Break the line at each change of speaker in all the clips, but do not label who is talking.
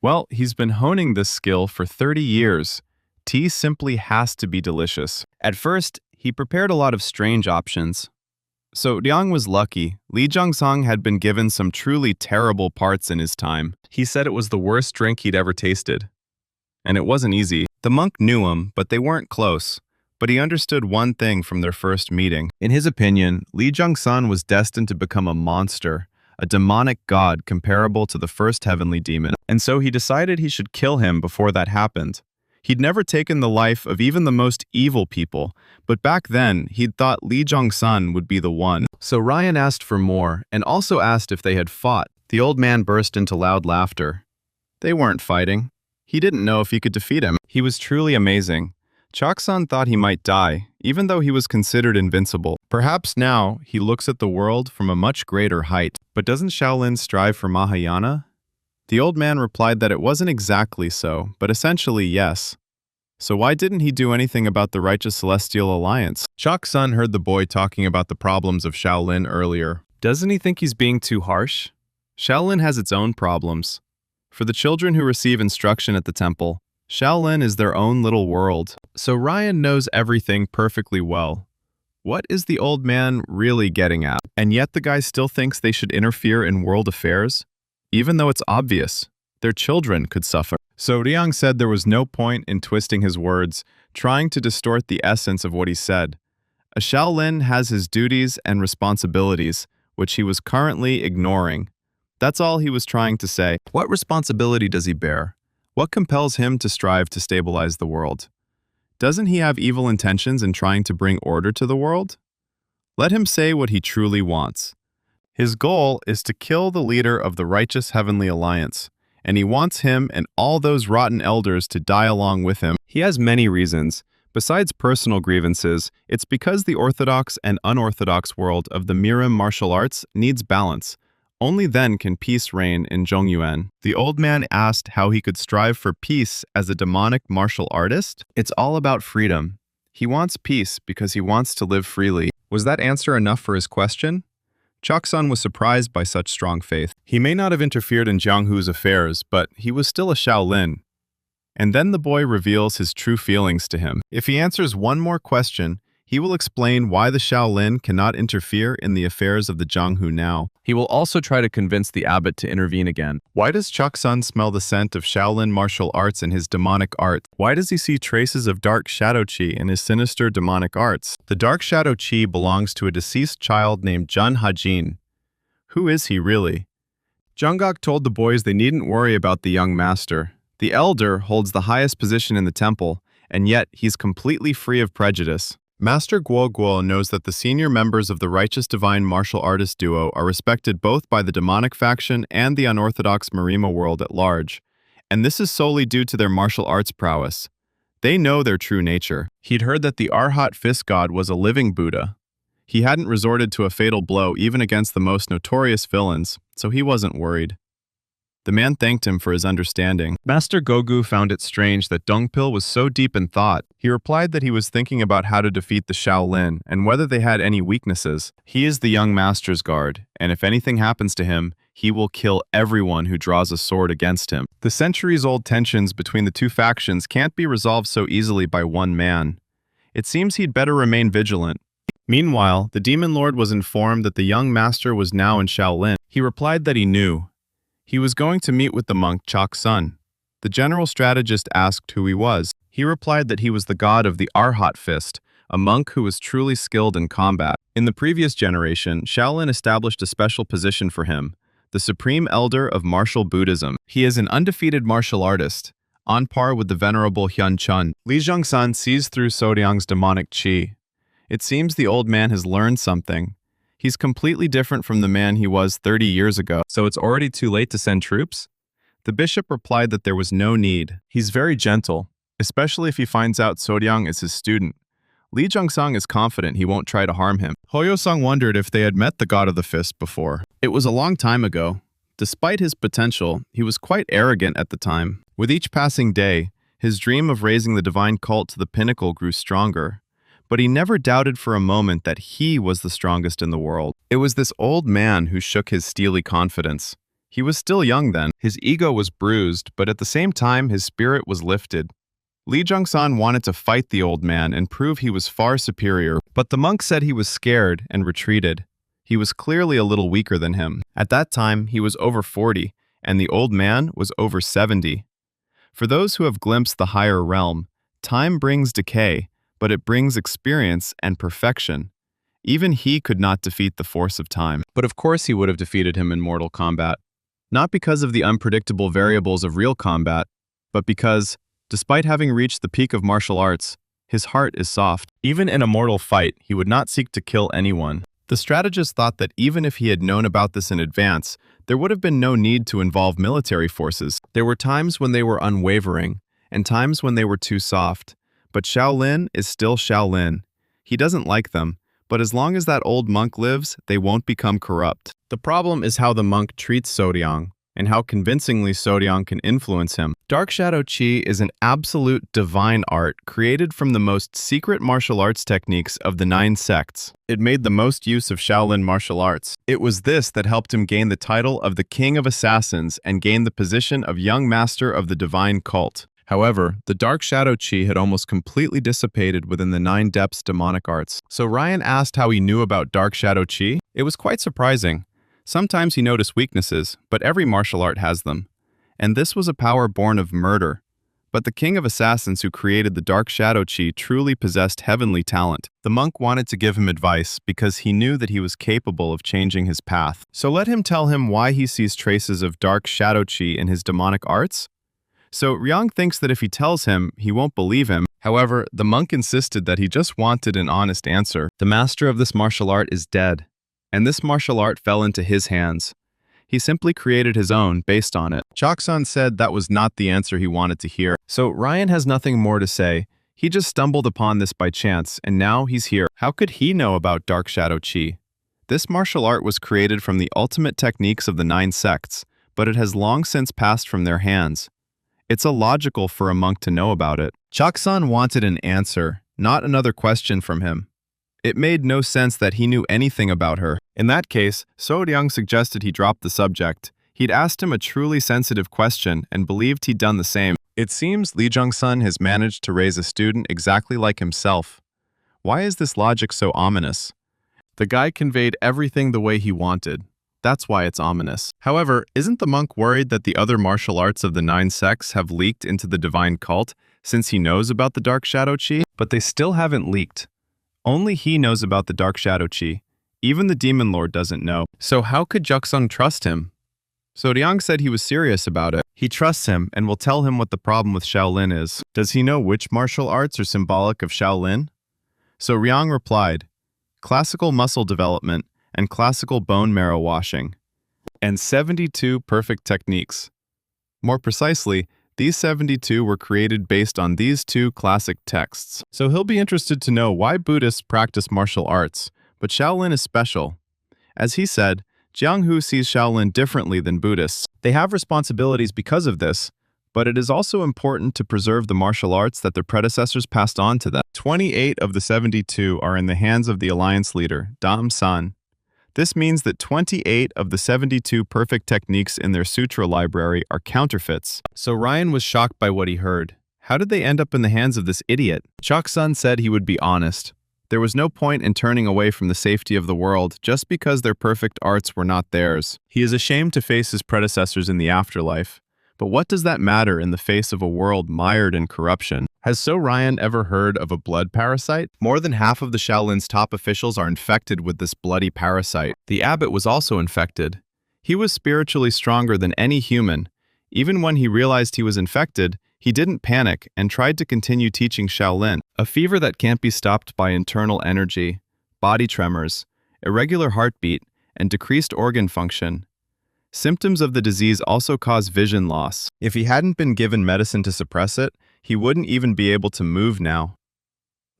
Well, he's been honing this skill for 30 years. Tea simply has to be delicious. At first, he prepared a lot of strange options. So Liang was lucky. Li Jiangsang had been given some truly terrible parts in his time. He said it was the worst drink he'd ever tasted. And it wasn't easy. The monk knew him, but they weren't close. But he understood one thing from their first meeting. In his opinion, Li Jiangsan was destined to become a monster, a demonic god comparable to the first heavenly demon. And so he decided he should kill him before that happened. He'd never taken the life of even the most evil people, but back then, he'd thought Li Jiangsan would be the one. So Ryan asked for more, and also asked if they had fought. The old man burst into loud laughter. They weren't fighting. He didn't know if he could defeat him. He was truly amazing. Chaksan thought he might die, even though he was considered invincible. Perhaps now, he looks at the world from a much greater height. But doesn't Shaolin strive for Mahayana? The old man replied that it wasn't exactly so, but essentially yes. So why didn't he do anything about the righteous celestial alliance? Chaksun heard the boy talking about the problems of Shaolin earlier. Doesn't he think he's being too harsh? Shaolin has its own problems. For the children who receive instruction at the temple, Shaolin is their own little world. So Ryan knows everything perfectly well. What is the old man really getting at? And yet the guy still thinks they should interfere in world affairs? Even though it's obvious, their children could suffer. So Liang said there was no point in twisting his words, trying to distort the essence of what he said. A Shaolin has his duties and responsibilities, which he was currently ignoring. That's all he was trying to say. What responsibility does he bear? What compels him to strive to stabilize the world? Doesn't he have evil intentions in trying to bring order to the world? Let him say what he truly wants. His goal is to kill the leader of the righteous heavenly alliance, and he wants him and all those rotten elders to die along with him. He has many reasons. Besides personal grievances, it's because the orthodox and unorthodox world of the Mirim martial arts needs balance. Only then can peace reign in Zhongyuan. The old man asked how he could strive for peace as a demonic martial artist. It's all about freedom. He wants peace because he wants to live freely. Was that answer enough for his question? Chaksun was surprised by such strong faith. He may not have interfered in Jianghu's affairs, but he was still a Shaolin. And then the boy reveals his true feelings to him. If he answers one more question, he will explain why the Shaolin cannot interfere in the affairs of the Jianghu now. He will also try to convince the abbot to intervene again. Why does Chaksun smell the scent of Shaolin martial arts in his demonic art? Why does he see traces of dark shadow qi in his sinister demonic arts? The dark shadow qi belongs to a deceased child named Jun Hajin. Who is he really? Jungkook told the boys they needn't worry about the young master. The elder holds the highest position in the temple, and yet he's completely free of prejudice. Master Guo Guo knows that the senior members of the righteous divine martial artist duo are respected both by the demonic faction and the unorthodox Marima world at large, and this is solely due to their martial arts prowess. They know their true nature. He'd heard that the Arhat fist god was a living Buddha. He hadn't resorted to a fatal blow even against the most notorious villains, so he wasn't worried. The man thanked him for his understanding. Master Gogu found it strange that Dongpil was so deep in thought. He replied that he was thinking about how to defeat the Shaolin and whether they had any weaknesses. He is the young master's guard, and if anything happens to him, he will kill everyone who draws a sword against him. The centuries-old tensions between the two factions can't be resolved so easily by one man. It seems he'd better remain vigilant. Meanwhile, the demon lord was informed that the young master was now in Shaolin. He replied that he knew. He was going to meet with the monk Chaksun. The general strategist asked who he was. He replied that he was the god of the Arhat fist, a monk who was truly skilled in combat. In the previous generation, Shaolin established a special position for him, the supreme elder of martial Buddhism. He is an undefeated martial artist, on par with the venerable Hyun Chun. Li Zhongsan sees through Sodiang's demonic qi. It seems the old man has learned something. He's completely different from the man he was 30 years ago. So it's already too late to send troops? The bishop replied that there was no need. He's very gentle, especially if he finds out Sodiang is his student. Li Zhongsang is confident he won't try to harm him. Hoyosang wondered if they had met the god of the fist before. It was a long time ago. Despite his potential, he was quite arrogant at the time. With each passing day, his dream of raising the divine cult to the pinnacle grew stronger. But he never doubted for a moment that he was the strongest in the world. It was this old man who shook his steely confidence. He was still young then. His ego was bruised, but at the same time, his spirit was lifted. Lee Jung-san wanted to fight the old man and prove he was far superior, but the monk said he was scared and retreated. He was clearly a little weaker than him. At that time, he was over 40, and the old man was over 70. For those who have glimpsed the higher realm, time brings decay, but it brings experience and perfection. Even he could not defeat the force of time. But of course he would have defeated him in mortal combat. Not because of the unpredictable variables of real combat, but because, despite having reached the peak of martial arts, his heart is soft. Even in a mortal fight, he would not seek to kill anyone. The strategist thought that even if he had known about this in advance, there would have been no need to involve military forces. There were times when they were unwavering, and times when they were too soft. But Shaolin is still Shaolin. He doesn't like them, but as long as that old monk lives, they won't become corrupt. The problem is how the monk treats Sodiang, and how convincingly Sodiang can influence him. Dark Shadow Chi is an absolute divine art created from the most secret martial arts techniques of the 9 sects. It made the most use of Shaolin martial arts. It was this that helped him gain the title of the King of Assassins and gain the position of Young Master of the Divine Cult. However, the Dark Shadow Chi had almost completely dissipated within the 9 depths demonic arts. So Ryan asked how he knew about Dark Shadow Chi. It was quite surprising. Sometimes he noticed weaknesses, but every martial art has them. And this was a power born of murder. But the King of Assassins who created the Dark Shadow Chi truly possessed heavenly talent. The monk wanted to give him advice because he knew that he was capable of changing his path. So let him tell him why he sees traces of Dark Shadow Chi in his demonic arts. So Ryang thinks that if he tells him, he won't believe him. However, the monk insisted that he just wanted an honest answer. The master of this martial art is dead, and this martial art fell into his hands. He simply created his own based on it. Choksan said that was not the answer he wanted to hear. So Ryan has nothing more to say. He just stumbled upon this by chance, and now he's here. How could he know about Dark Shadow Chi? This martial art was created from the ultimate techniques of the 9 sects, but it has long since passed from their hands. It's illogical for a monk to know about it. Choksan wanted an answer, not another question from him. It made no sense that he knew anything about her. In that case, Sodiang suggested he drop the subject. He'd asked him a truly sensitive question and believed he'd done the same. It seems Lee Jung-sun has managed to raise a student exactly like himself. Why is this logic so ominous? The guy conveyed everything the way he wanted. That's why it's ominous. However, isn't the monk worried that the other martial arts of the 9 sects have leaked into the divine cult since he knows about the Dark Shadow Chi? But they still haven't leaked. Only he knows about the Dark Shadow Chi. Even the Demon Lord doesn't know. So how could Juksung trust him? So Ryang said he was serious about it. He trusts him and will tell him what the problem with Shaolin is. Does he know which martial arts are symbolic of Shaolin? So Ryang replied, classical muscle development and classical bone marrow washing, and 72 perfect techniques. More precisely, these 72 were created based on these 2 classic texts. So he'll be interested to know why Buddhists practice martial arts, but Shaolin is special. As he said, Jiang Hu sees Shaolin differently than Buddhists. They have responsibilities because of this, but it is also important to preserve the martial arts that their predecessors passed on to them. 28 of the 72 are in the hands of the alliance leader, Dam San. This means that 28 of the 72 perfect techniques in their sutra library are counterfeits. So Ryan was shocked by what he heard. How did they end up in the hands of this idiot? Choksan said he would be honest. There was no point in turning away from the safety of the world just because their perfect arts were not theirs. He is ashamed to face his predecessors in the afterlife. But what does that matter in the face of a world mired in corruption? Has So Ryan ever heard of a blood parasite? More than half of the Shaolin's top officials are infected with this bloody parasite. The abbot was also infected. He was spiritually stronger than any human. Even when he realized he was infected, he didn't panic and tried to continue teaching Shaolin. A fever that can't be stopped by internal energy, body tremors, irregular heartbeat, and decreased organ function. Symptoms of the disease also cause vision loss. If he hadn't been given medicine to suppress it, he wouldn't even be able to move now.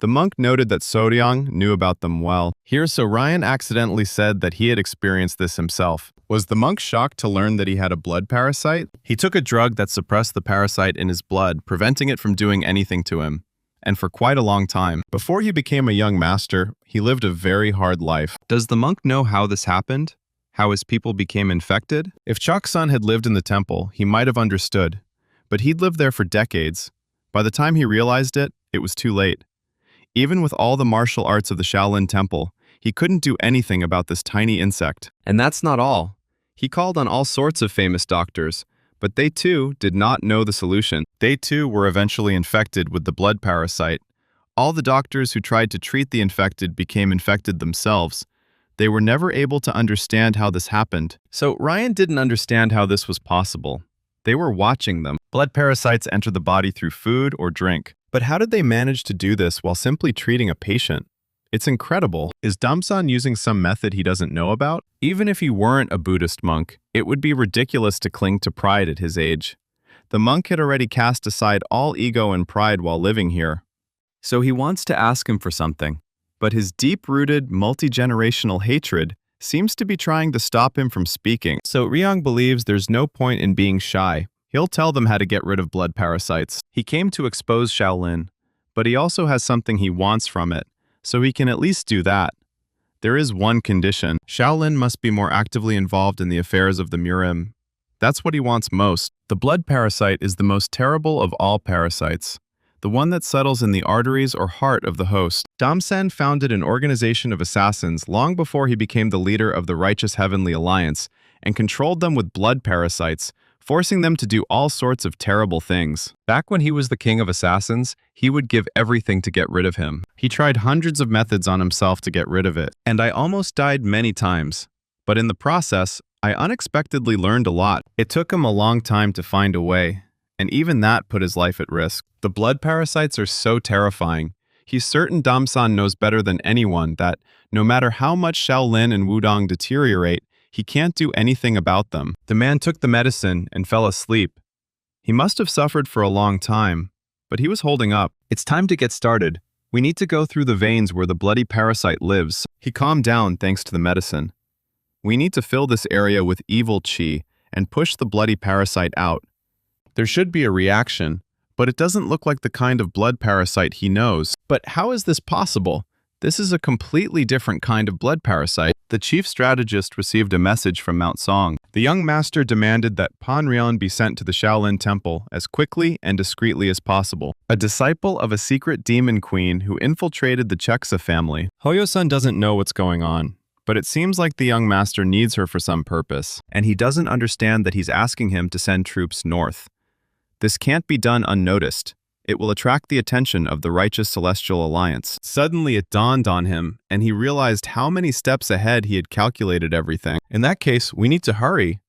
The monk noted that Soryang knew about them well. Here, so Ryan accidentally said that he had experienced this himself. Was the monk shocked to learn that he had a blood parasite? He took a drug that suppressed the parasite in his blood, preventing it from doing anything to him. And for quite a long time. Before he became a young master, he lived a very hard life. Does the monk know how this happened? How his people became infected? If Choksun had lived in the temple, he might have understood. But he'd lived there for decades. By the time he realized it, it was too late. Even with all the martial arts of the Shaolin Temple, he couldn't do anything about this tiny insect. And that's not all. He called on all sorts of famous doctors, but they too did not know the solution. They too were eventually infected with the blood parasite. All the doctors who tried to treat the infected became infected themselves. They were never able to understand how this happened. So Ryan didn't understand how this was possible. They were watching them. Blood parasites enter the body through food or drink. But how did they manage to do this while simply treating a patient? It's incredible. Is Damsan using some method he doesn't know about? Even if he weren't a Buddhist monk, it would be ridiculous to cling to pride at his age. The monk had already cast aside all ego and pride while living here. So he wants to ask him for something. But his deep-rooted, multi-generational hatred seems to be trying to stop him from speaking. So Ryong believes there's no point in being shy. He'll tell them how to get rid of blood parasites. He came to expose Shaolin, but he also has something he wants from it, so he can at least do that. There is one condition. Shaolin must be more actively involved in the affairs of the Murim. That's what he wants most. The blood parasite is the most terrible of all parasites, the one that settles in the arteries or heart of the host. Damsan founded an organization of assassins long before he became the leader of the Righteous Heavenly Alliance and controlled them with blood parasites, forcing them to do all sorts of terrible things. Back when he was the king of assassins, he would give everything to get rid of him. He tried hundreds of methods on himself to get rid of it, and I almost died many times. But in the process, I unexpectedly learned a lot. It took him a long time to find a way, and even that put his life at risk. The blood parasites are so terrifying. He's certain Damsan knows better than anyone that, no matter how much Shaolin and Wudong deteriorate, he can't do anything about them. The man took the medicine and fell asleep. He must have suffered for a long time, but he was holding up. It's time to get started. We need to go through the veins where the bloody parasite lives. He calmed down thanks to the medicine. We need to fill this area with evil qi and push the bloody parasite out. There should be a reaction, but it doesn't look like the kind of blood parasite he knows. But how is this possible? This is a completely different kind of blood parasite. The chief strategist received a message from Mount Song. The young master demanded that Pan Rian be sent to the Shaolin Temple as quickly and discreetly as possible. A disciple of a secret demon queen who infiltrated the Cheksa family. Hoyo-san doesn't know what's going on, but it seems like the young master needs her for some purpose, and he doesn't understand that he's asking him to send troops north. This can't be done unnoticed. It will attract the attention of the Righteous Celestial Alliance. Suddenly it dawned on him, and he realized how many steps ahead he had calculated everything. In that case, we need to hurry.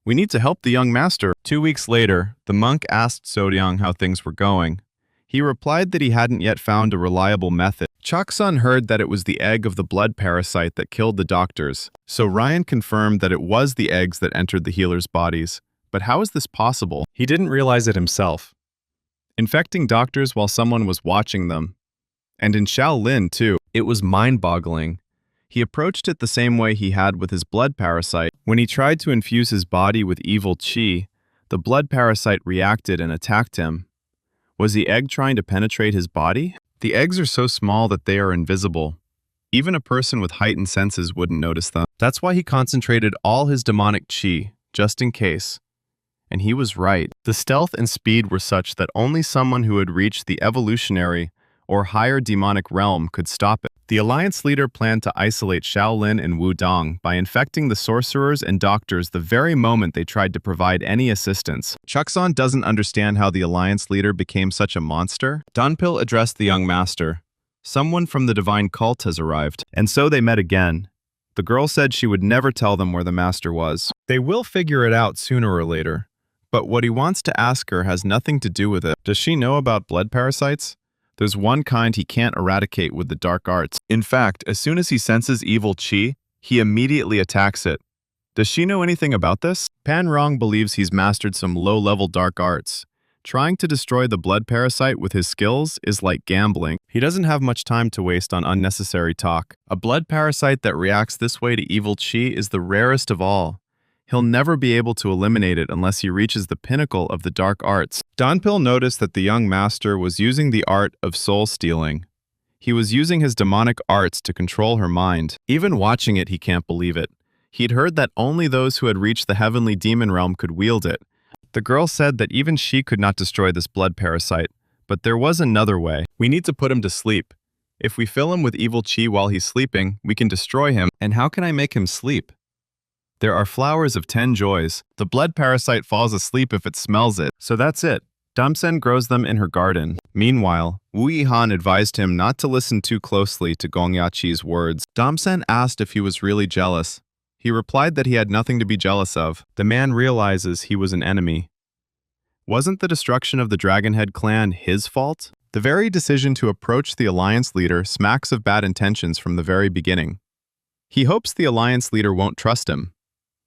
We need to help the young master. 2 weeks later, the monk asked Soryang how things were going. He replied that he hadn't yet found a reliable method. Choksun heard that it was the egg of the blood parasite that killed the doctors, so Ryan confirmed that it was the eggs that entered the healers' bodies. But how is this possible? He didn't realize it himself. Infecting doctors while someone was watching them. And in Shaolin, too, it was mind-boggling. He approached it the same way he had with his blood parasite. When he tried to infuse his body with evil qi, the blood parasite reacted and attacked him. Was the egg trying to penetrate his body? The eggs are so small that they are invisible. Even a person with heightened senses wouldn't notice them. That's why he concentrated all his demonic qi, just in case. And he was right. The stealth and speed were such that only someone who had reached the evolutionary or higher demonic realm could stop it. The alliance leader planned to isolate Shaolin and Wudong by infecting the sorcerers and doctors the very moment they tried to provide any assistance. Choksun doesn't understand how the alliance leader became such a monster. Danpil addressed the young master. Someone from the divine cult has arrived. And so they met again. The girl said she would never tell them where the master was. They will figure it out sooner or later. But what he wants to ask her has nothing to do with it. Does she know about blood parasites? There's one kind he can't eradicate with the dark arts. In fact, as soon as he senses evil qi, he immediately attacks it. Does she know anything about this? Pan Rong believes he's mastered some low-level dark arts. Trying to destroy the blood parasite with his skills is like gambling. He doesn't have much time to waste on unnecessary talk. A blood parasite that reacts this way to evil qi is the rarest of all. He'll never be able to eliminate it unless he reaches the pinnacle of the dark arts. Danpil noticed that the young master was using the art of soul stealing. He was using his demonic arts to control her mind. Even watching it, he can't believe it. He'd heard that only those who had reached the heavenly demon realm could wield it. The girl said that even she could not destroy this blood parasite, but there was another way. We need to put him to sleep. If we fill him with evil chi while he's sleeping, we can destroy him. And how can I make him sleep? There are flowers of 10 joys. The blood parasite falls asleep if it smells it. So that's it. Damsen grows them in her garden. Meanwhile, Wu Yihan advised him not to listen too closely to Gong Yaqi's words. Damsen asked if he was really jealous. He replied that he had nothing to be jealous of. The man realizes he was an enemy. Wasn't the destruction of the Dragonhead clan his fault? The very decision to approach the alliance leader smacks of bad intentions from the very beginning. He hopes the alliance leader won't trust him.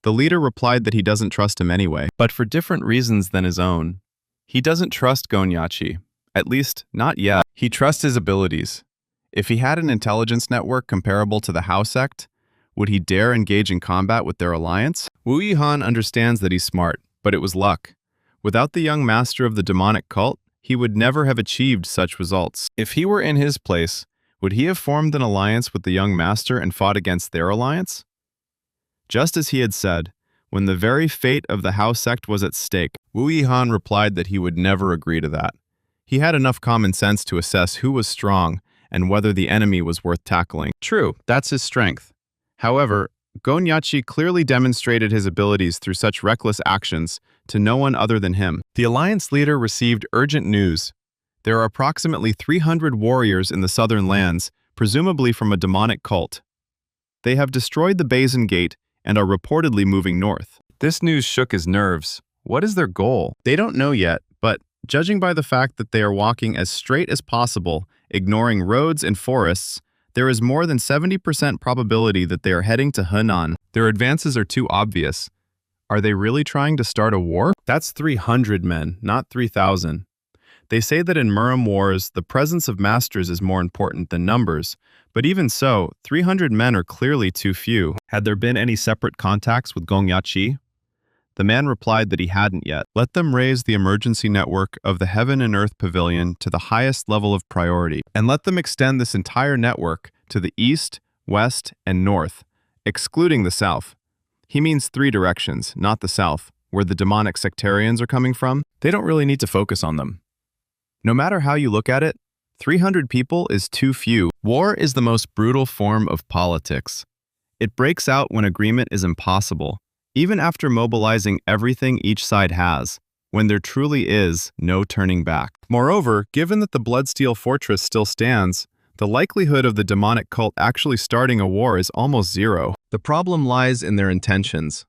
The leader replied that he doesn't trust him anyway, but for different reasons than his own. He doesn't trust Gong Yachi, at least not yet. He trusts his abilities. If he had an intelligence network comparable to the Hao sect, would he dare engage in combat with their alliance? Wu Yihan understands that he's smart, but it was luck. Without the young master of the demonic cult, he would never have achieved such results. If he were in his place, would he have formed an alliance with the young master and fought against their alliance? Just as he had said, when the very fate of the Hao sect was at stake, Wu Yihan replied that he would never agree to that. He had enough common sense to assess who was strong and whether the enemy was worth tackling. True, that's his strength. However, Gong Yachi clearly demonstrated his abilities through such reckless actions to no one other than him. The alliance leader received urgent news. There are approximately 300 warriors in the southern lands, presumably from a demonic cult. They have destroyed the Basin Gate and are reportedly moving north. This news shook his nerves. What is their goal? They don't know yet, but judging by the fact that they are walking as straight as possible, ignoring roads and forests, there is more than 70% probability that they are heading to Henan. Their advances are too obvious. Are they really trying to start a war? That's 300 men, not 3,000. They say that in Muram wars, the presence of masters is more important than numbers, but even so, 300 men are clearly too few. Had there been any separate contacts with Gong Yachi? The man replied that he hadn't yet. Let them raise the emergency network of the Heaven and Earth Pavilion to the highest level of priority, and let them extend this entire network to the east, west, and north, excluding the south. He means 3 directions, not the south, where the demonic sectarians are coming from. They don't really need to focus on them. No matter how you look at it, 300 people is too few. War is the most brutal form of politics. It breaks out when agreement is impossible, even after mobilizing everything each side has, when there truly is no turning back. Moreover, given that the Bloodsteel Fortress still stands, the likelihood of the demonic cult actually starting a war is almost zero. The problem lies in their intentions.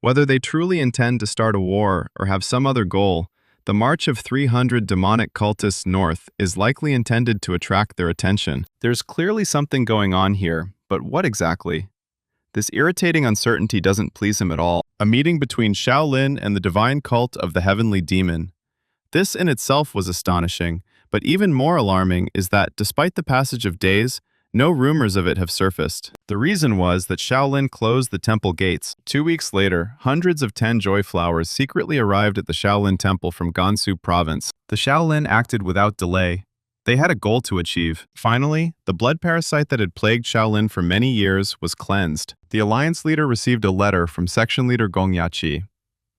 Whether they truly intend to start a war or have some other goal, the march of 300 demonic cultists north is likely intended to attract their attention. There's clearly something going on here, but what exactly? This irritating uncertainty doesn't please him at all. A meeting between Shaolin and the divine cult of the heavenly demon. This in itself was astonishing, but even more alarming is that, despite the passage of days, no rumors of it have surfaced. The reason was that Shaolin closed the temple gates. 2 weeks later, hundreds of 10 joy flowers secretly arrived at the Shaolin temple from Gansu province. The Shaolin acted without delay. They had a goal to achieve. Finally, the blood parasite that had plagued Shaolin for many years was cleansed. The alliance leader received a letter from section leader Gong Yachi.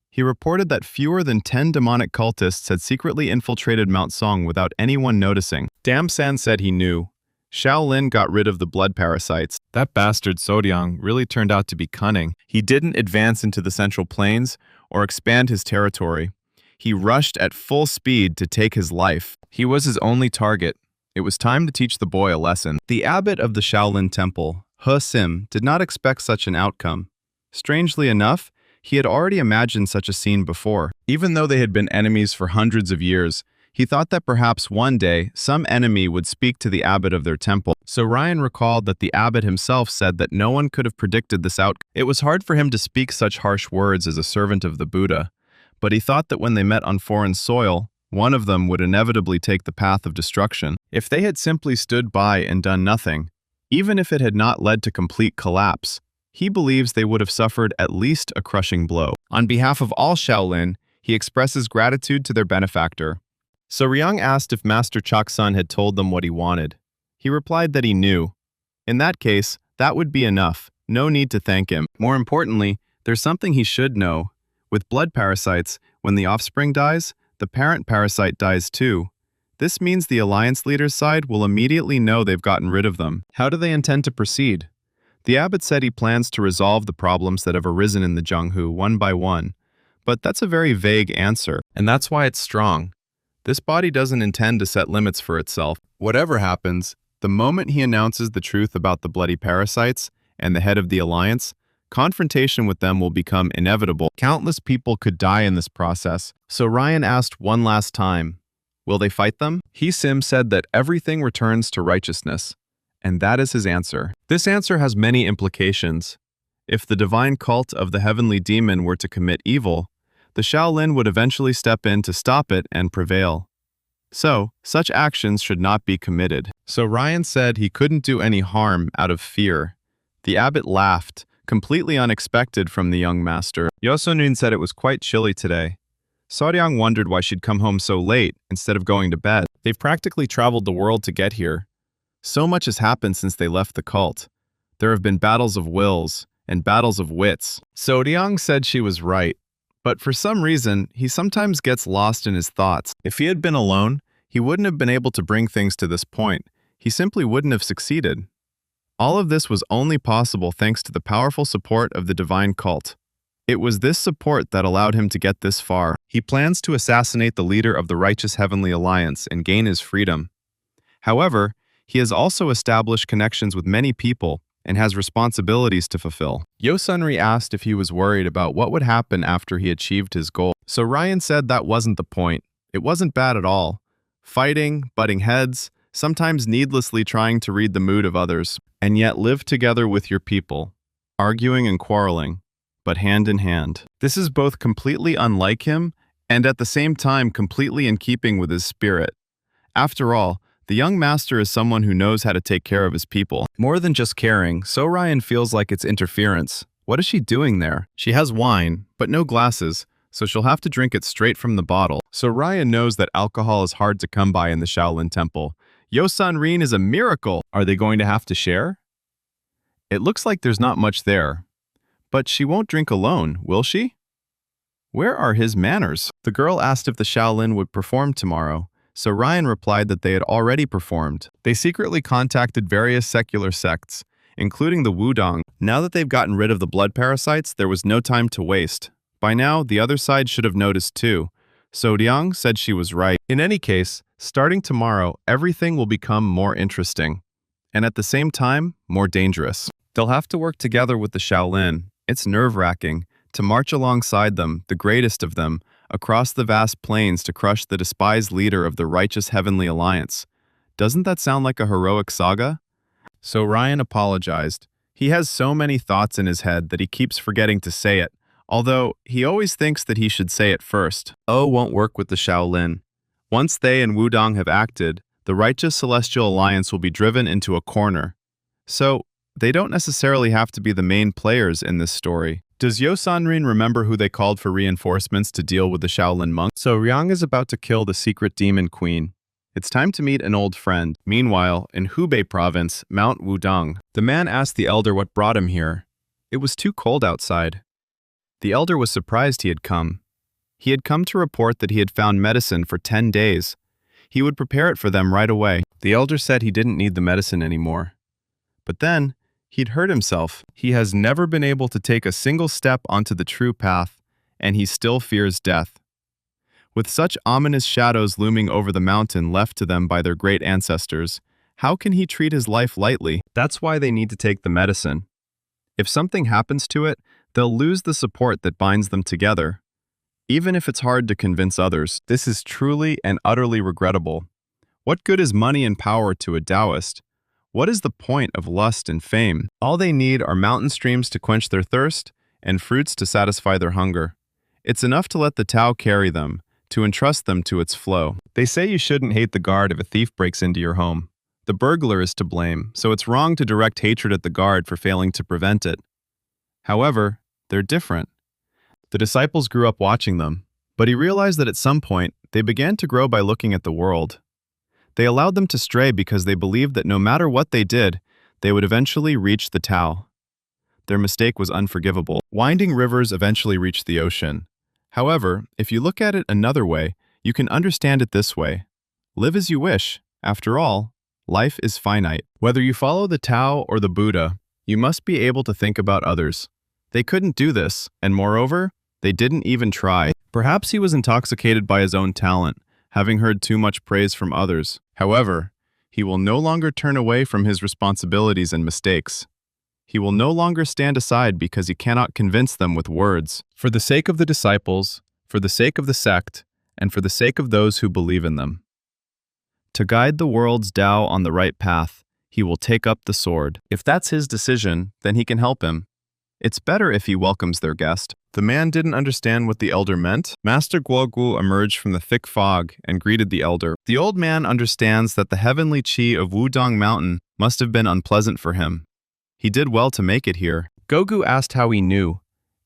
He reported that fewer than 10 demonic cultists had secretly infiltrated Mount Song without anyone noticing. Damsan said he knew. Shaolin got rid of the blood parasites. That bastard Sodiang really turned out to be cunning. He didn't advance into the Central Plains or expand his territory. He rushed at full speed to take his life. He was his only target. It was time to teach the boy a lesson. The abbot of the Shaolin temple, He Sim, did not expect such an outcome. Strangely enough, he had already imagined such a scene before. Even though they had been enemies for hundreds of years, he thought that perhaps one day some enemy would speak to the abbot of their temple. So Ryan recalled that the abbot himself said that no one could have predicted this outcome. It was hard for him to speak such harsh words as a servant of the Buddha, but he thought that when they met on foreign soil, one of them would inevitably take the path of destruction. If they had simply stood by and done nothing, even if it had not led to complete collapse, he believes they would have suffered at least a crushing blow. On behalf of all Shaolin, he expresses gratitude to their benefactor. So Ryang asked if Master Chaksun had told them what he wanted. He replied that he knew. In that case, that would be enough. No need to thank him. More importantly, there's something he should know. With blood parasites, when the offspring dies, the parent parasite dies too. This means the alliance leader's side will immediately know they've gotten rid of them. How do they intend to proceed? The abbot said he plans to resolve the problems that have arisen in the Zhenghu one by one. But that's a very vague answer, and that's why it's strong. This body doesn't intend to set limits for itself. Whatever happens, the moment he announces the truth about the bloody parasites and the head of the alliance, confrontation with them will become inevitable. Countless people could die in this process. So Ryan asked one last time, will they fight them? He-Sim said that everything returns to righteousness. And that is his answer. This answer has many implications. If the divine cult of the heavenly demon were to commit evil, the Shaolin would eventually step in to stop it and prevail. So, such actions should not be committed. So Ryan said he couldn't do any harm out of fear. The abbot laughed, completely unexpected from the young master. Yosunun said it was quite chilly today. Saoryang wondered why she'd come home so late instead of going to bed. They've practically traveled the world to get here. So much has happened since they left the cult. There have been battles of wills and battles of wits. Saoryang said she was right, but for some reason, he sometimes gets lost in his thoughts. If he had been alone, he wouldn't have been able to bring things to this point. He simply wouldn't have succeeded. All of this was only possible thanks to the powerful support of the divine cult. It was this support that allowed him to get this far. He plans to assassinate the leader of the righteous heavenly alliance and gain his freedom. However, he has also established connections with many people and has responsibilities to fulfill. Yosunri asked if he was worried about what would happen after he achieved his goal. So Ryan said that wasn't the point. It wasn't bad at all. Fighting, butting heads, sometimes needlessly trying to read the mood of others, and yet live together with your people, arguing and quarreling, but hand in hand. This is both completely unlike him and at the same time completely in keeping with his spirit. After all, the young master is someone who knows how to take care of his people. More than just caring, so Ryan feels like it's interference. What is she doing there? She has wine, but no glasses, so she'll have to drink it straight from the bottle. So Ryan knows that alcohol is hard to come by in the Shaolin Temple. Yosun-rin is a miracle! Are they going to have to share? It looks like there's not much there. But she won't drink alone, will she? Where are his manners? The girl asked if the Shaolin would perform tomorrow. So Ryan replied that they had already performed. They secretly contacted various secular sects, including the Wudong. Now that they've gotten rid of the blood parasites, there was no time to waste. By now, the other side should have noticed too. So Liang said she was right. In any case, starting tomorrow, everything will become more interesting. And at the same time, more dangerous. They'll have to work together with the Shaolin. It's nerve-wracking to march alongside them, the greatest of them, across the vast plains to crush the despised leader of the righteous heavenly alliance. Doesn't that sound like a heroic saga? So Ryan apologized. He has so many thoughts in his head that he keeps forgetting to say it, although he always thinks that he should say it first. Oh won't work with the Shaolin. Once they and Wudong have acted, the righteous celestial alliance will be driven into a corner. So, they don't necessarily have to be the main players in this story. Does Yosun-rin remember who they called for reinforcements to deal with the Shaolin monk? So Ryang is about to kill the secret demon queen. It's time to meet an old friend. Meanwhile, in Hubei province, Mount Wudong, the man asked the elder what brought him here. It was too cold outside. The elder was surprised he had come. He had come to report that he had found medicine for 10 days. He would prepare it for them right away. The elder said he didn't need the medicine anymore. But then, he'd hurt himself. He has never been able to take a single step onto the true path, and he still fears death. With such ominous shadows looming over the mountain left to them by their great ancestors, how can he treat his life lightly? That's why they need to take the medicine. If something happens to it, they'll lose the support that binds them together. Even if it's hard to convince others, this is truly and utterly regrettable. What good is money and power to a Taoist? What is the point of lust and fame? All they need are mountain streams to quench their thirst and fruits to satisfy their hunger. It's enough to let the Tao carry them, to entrust them to its flow. They say you shouldn't hate the guard if a thief breaks into your home. The burglar is to blame, so it's wrong to direct hatred at the guard for failing to prevent it. However, they're different. The disciples grew up watching them, but he realized that at some point, they began to grow by looking at the world. They allowed them to stray because they believed that no matter what they did, they would eventually reach the Tao. their mistake was unforgivable. Winding rivers eventually reached the ocean. However, if you look at it another way, you can understand it this way. Live as you wish. After all, life is finite. Whether you follow the Tao or the Buddha, you must be able to think about others. They couldn't do this, and moreover, they didn't even try. Perhaps he was intoxicated by his own talent, having heard too much praise from others. However, he will no longer turn away from his responsibilities and mistakes. He will no longer stand aside because he cannot convince them with words. For the sake of the disciples, for the sake of the sect, and for the sake of those who believe in them. To guide the world's Tao on the right path, he will take up the sword. If that's his decision, then he can help him. It's better if he welcomes their guest. The man didn't understand what the elder meant. Master Guogu emerged from the thick fog and greeted the elder. The old man understands that the heavenly qi of Wudong Mountain must have been unpleasant for him. He did well to make it here. Guogu asked how he knew,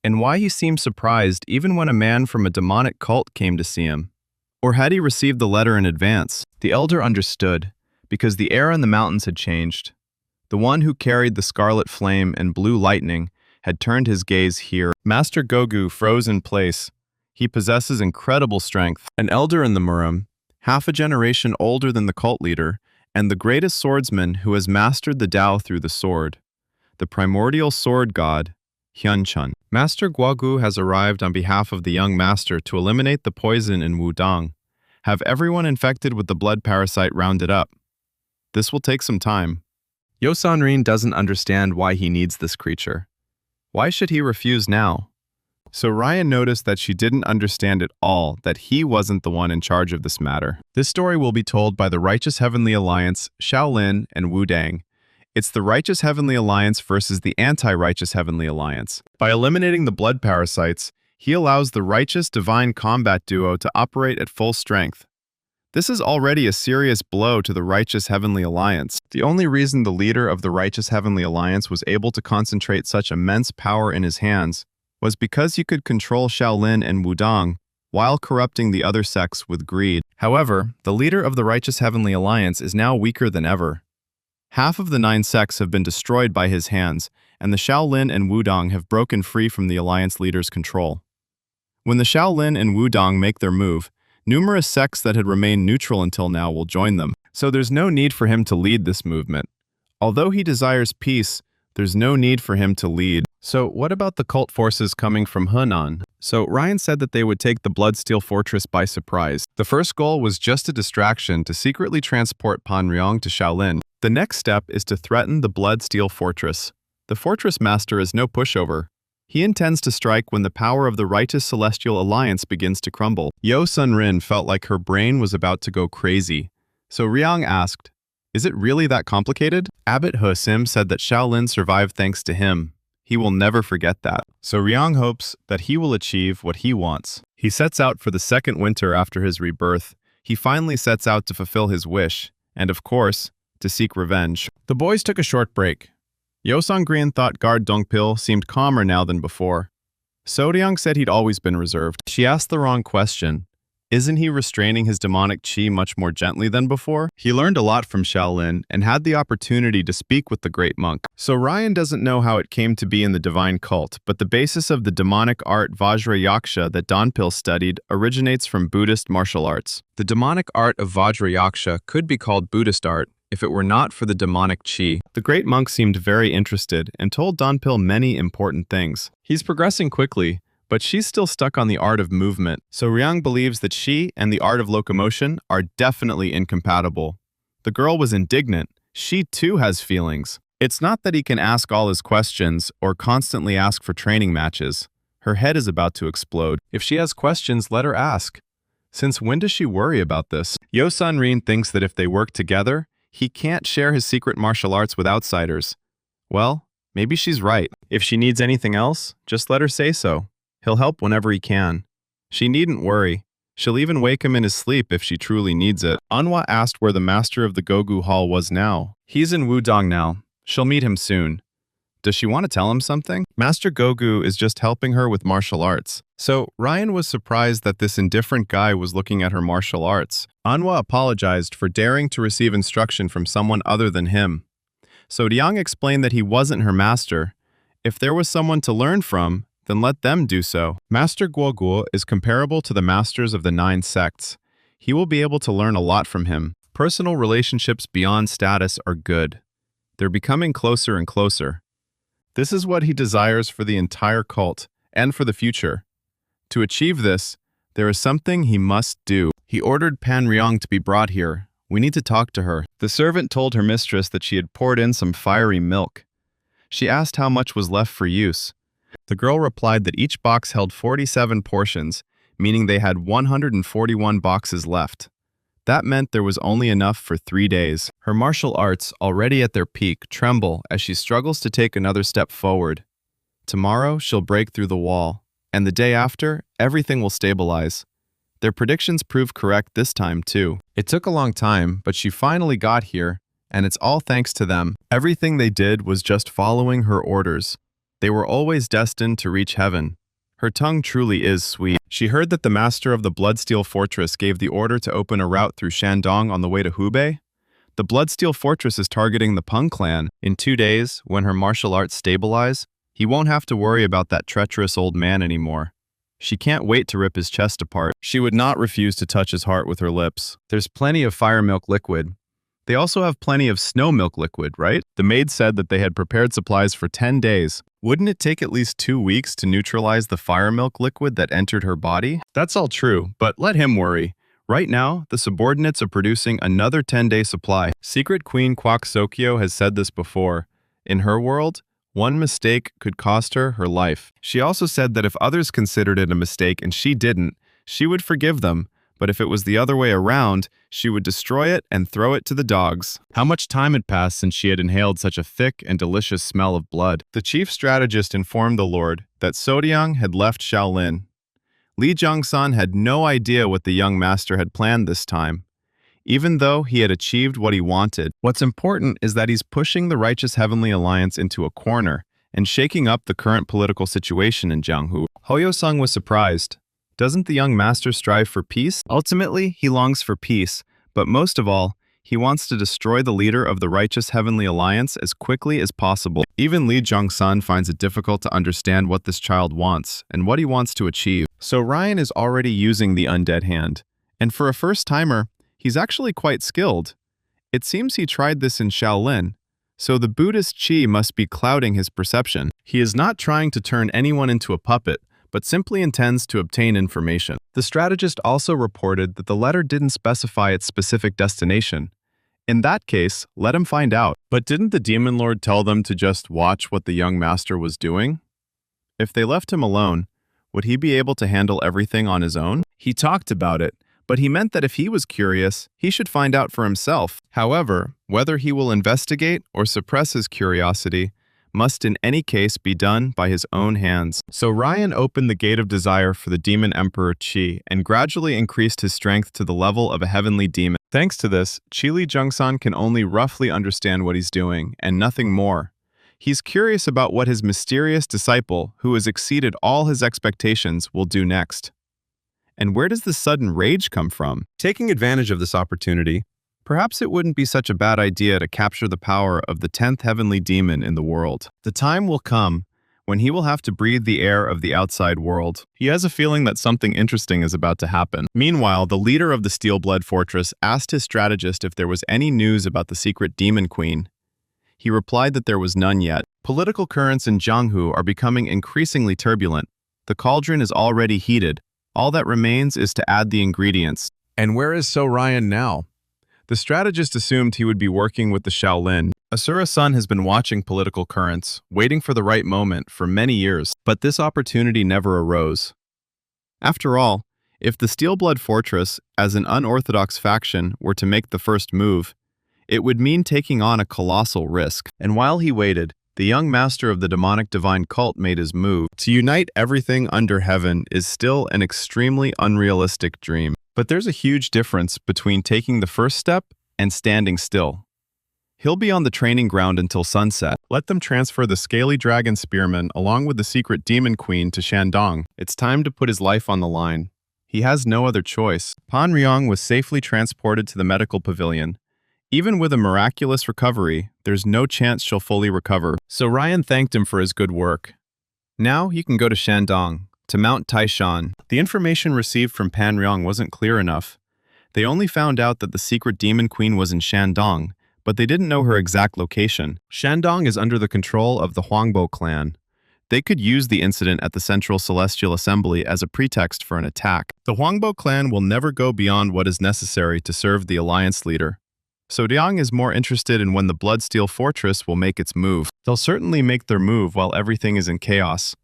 and why he seemed surprised even when a man from a demonic cult came to see him. Or had he received the letter in advance? The elder understood, because the air in the mountains had changed. The one who carried the scarlet flame and blue lightning had turned his gaze here. Master Guogu froze in place. He possesses incredible strength. An elder in the Murim, half a generation older than the cult leader, and the greatest swordsman who has mastered the Tao through the sword. The primordial sword god, Hyunchun. Master Guogu has arrived on behalf of the young master to eliminate the poison in Wudong. Have everyone infected with the blood parasite rounded up. This will take some time. Yo Sanrin doesn't understand why he needs this creature. Why should he refuse now? So Ryan noticed that she didn't understand at all that he wasn't the one in charge of this matter. This story will be told by the Righteous Heavenly Alliance, Shaolin, and Wudang. It's the Righteous Heavenly Alliance versus the Anti-Righteous Heavenly Alliance. By eliminating the blood parasites, he allows the Righteous Divine Combat Duo to operate at full strength. This is already a serious blow to the Righteous Heavenly Alliance. The only reason the leader of the Righteous Heavenly Alliance was able to concentrate such immense power in his hands was because he could control Shaolin and Wudong while corrupting the other sects with greed. However, the leader of the Righteous Heavenly Alliance is now weaker than ever. Half of the 9 sects have been destroyed by his hands, and the Shaolin and Wudong have broken free from the Alliance leader's control. When the Shaolin and Wudong make their move, numerous sects that had remained neutral until now will join them. So there's no need for him to lead this movement. Although he desires peace, there's no need for him to lead. So what about the cult forces coming from Henan? So Ryan said that they would take the Bloodsteel Fortress by surprise. The first goal was just a distraction to secretly transport Pan Ryong to Shaolin. The next step is to threaten the Bloodsteel Fortress. The Fortress Master is no pushover. He intends to strike when the power of the Righteous Celestial Alliance begins to crumble. Yo Sunrin felt like her brain was about to go crazy. So Ryong asked, "Is it really that complicated?" Abbot Hosim said that Shaolin survived thanks to him. He will never forget that. So Ryong hopes that he will achieve what he wants. He sets out for the second winter after his rebirth. He finally sets out to fulfill his wish, and of course, to seek revenge. The boys took a short break. Yo Sangrian thought guard Dongpil seemed calmer now than before. Soryang said he'd always been reserved. She asked the wrong question. Isn't he restraining his demonic qi much more gently than before? He learned a lot from Shaolin and had the opportunity to speak with the great monk. So Ryan doesn't know how it came to be in the divine cult, but the basis of the demonic art Vajrayaksha that Donpil studied originates from Buddhist martial arts. The demonic art of Vajrayaksha could be called Buddhist art if it were not for the demonic qi. The great monk seemed very interested and told Donpil many important things. He's progressing quickly, but she's still stuck on the art of movement. So Ryang believes that she and the art of locomotion are definitely incompatible. The girl was indignant. She too has feelings. It's not that he can ask all his questions or constantly ask for training matches. Her head is about to explode. If she has questions, let her ask. Since when does she worry about this? Yo Sanrin thinks that if they work together, he can't share his secret martial arts with outsiders. Well, maybe she's right. If she needs anything else, just let her say so. He'll help whenever he can. She needn't worry. She'll even wake him in his sleep if she truly needs it. Anhwa asked where the master of the Gogu Hall was now. He's in Wudong now. She'll meet him soon. Does she want to tell him something? Master Gogu is just helping her with martial arts. So Ryan was surprised that this indifferent guy was looking at her martial arts. Anhwa apologized for daring to receive instruction from someone other than him. So Ryang explained that he wasn't her master. If there was someone to learn from, then let them do so. Master Guoguo is comparable to the masters of the 9 sects. He will be able to learn a lot from him. Personal relationships beyond status are good. They're becoming closer and closer. This is what he desires for the entire cult and for the future. To achieve this, there is something he must do. He ordered Pan Ryong to be brought here. We need to talk to her. The servant told her mistress that she had poured in some fiery milk. She asked how much was left for use. The girl replied that each box held 47 portions, meaning they had 141 boxes left. That meant there was only enough for 3 days. Her martial arts, already at their peak, tremble as she struggles to take another step forward. Tomorrow, she'll break through the wall, and the day after, everything will stabilize. Their predictions proved correct this time, too. It took a long time, but she finally got here, and it's all thanks to them. Everything they did was just following her orders. They were always destined to reach heaven. Her tongue truly is sweet. She heard that the master of the Bloodsteel Fortress gave the order to open a route through Shandong on the way to Hubei. The Bloodsteel Fortress is targeting the Peng clan. In 2 days, when her martial arts stabilize, he won't have to worry about that treacherous old man anymore. She can't wait to rip his chest apart. She would not refuse to touch his heart with her lips. There's plenty of fire milk liquid. They also have plenty of snow milk liquid, right? The maid said that they had prepared supplies for 10 days. Wouldn't it take at least 2 weeks to neutralize the fire milk liquid that entered her body? That's all true, but let him worry. Right now, the subordinates are producing another 10-day supply. Secret Queen Kwak Sokyo has said this before. In her world, one mistake could cost her her life. She also said that if others considered it a mistake and she didn't, she would forgive them. But if it was the other way around, she would destroy it and throw it to the dogs. How much time had passed since she had inhaled such a thick and delicious smell of blood? The chief strategist informed the Lord that Sodiang had left Shaolin. Li Jiangsan had no idea what the young master had planned this time. Even though he had achieved what he wanted, what's important is that he's pushing the Righteous Heavenly Alliance into a corner and shaking up the current political situation in Jianghu. Hoyo-sung was surprised. Doesn't the young master strive for peace? Ultimately, he longs for peace, but most of all, he wants to destroy the leader of the Righteous Heavenly Alliance as quickly as possible. Even Li Jiangsan finds it difficult to understand what this child wants and what he wants to achieve. So Ryan is already using the undead hand, and for a first-timer, he's actually quite skilled. It seems he tried this in Shaolin, so the Buddhist chi must be clouding his perception. He is not trying to turn anyone into a puppet, but simply intends to obtain information. The strategist also reported that the letter didn't specify its specific destination. In that case, let him find out. But didn't the Demon Lord tell them to just watch what the young master was doing? If they left him alone, would he be able to handle everything on his own? He talked about it, but he meant that if he was curious, he should find out for himself. However, whether he will investigate or suppress his curiosity must in any case be done by his own hands. So Ryan opened the gate of desire for the Demon Emperor Qi and gradually increased his strength to the level of a heavenly demon. Thanks to this, Li Jiangsan can only roughly understand what he's doing, and nothing more. He's curious about what his mysterious disciple, who has exceeded all his expectations, will do next. And where does this sudden rage come from? Taking advantage of this opportunity, perhaps it wouldn't be such a bad idea to capture the power of the 10th heavenly demon in the world. The time will come when he will have to breathe the air of the outside world. He has a feeling that something interesting is about to happen. Meanwhile, the leader of the Steelblood Fortress asked his strategist if there was any news about the secret demon queen. He replied that there was none yet. Political currents in Jianghu are becoming increasingly turbulent. The cauldron is already heated. All that remains is to add the ingredients. And where is So Ryan now? The strategist assumed he would be working with the Shaolin. Asura-san has been watching political currents, waiting for the right moment for many years, but this opportunity never arose. After all, if the Steelblood Fortress, as an unorthodox faction, were to make the first move, it would mean taking on a colossal risk. And while he waited, the young master of the demonic divine cult made his move. To unite everything under heaven is still an extremely unrealistic dream. But there's a huge difference between taking the first step and standing still. He'll be on the training ground until sunset. Let them transfer the scaly dragon spearman along with the secret demon queen to Shandong. It's time to put his life on the line. He has no other choice. Pan Ryong was safely transported to the medical pavilion. Even with a miraculous recovery, there's no chance she'll fully recover. So Ryan thanked him for his good work. Now he can go to Shandong, to Mount Taishan. The information received from Pan Ryong wasn't clear enough. They only found out that the secret demon queen was in Shandong, but they didn't know her exact location. Shandong is under the control of the Huangbo clan. They could use the incident at the Central Celestial Assembly as a pretext for an attack. The Huangbo clan will never go beyond what is necessary to serve the alliance leader. So Diang is more interested in when the Bloodsteel Fortress will make its move. They'll certainly make their move while everything is in chaos.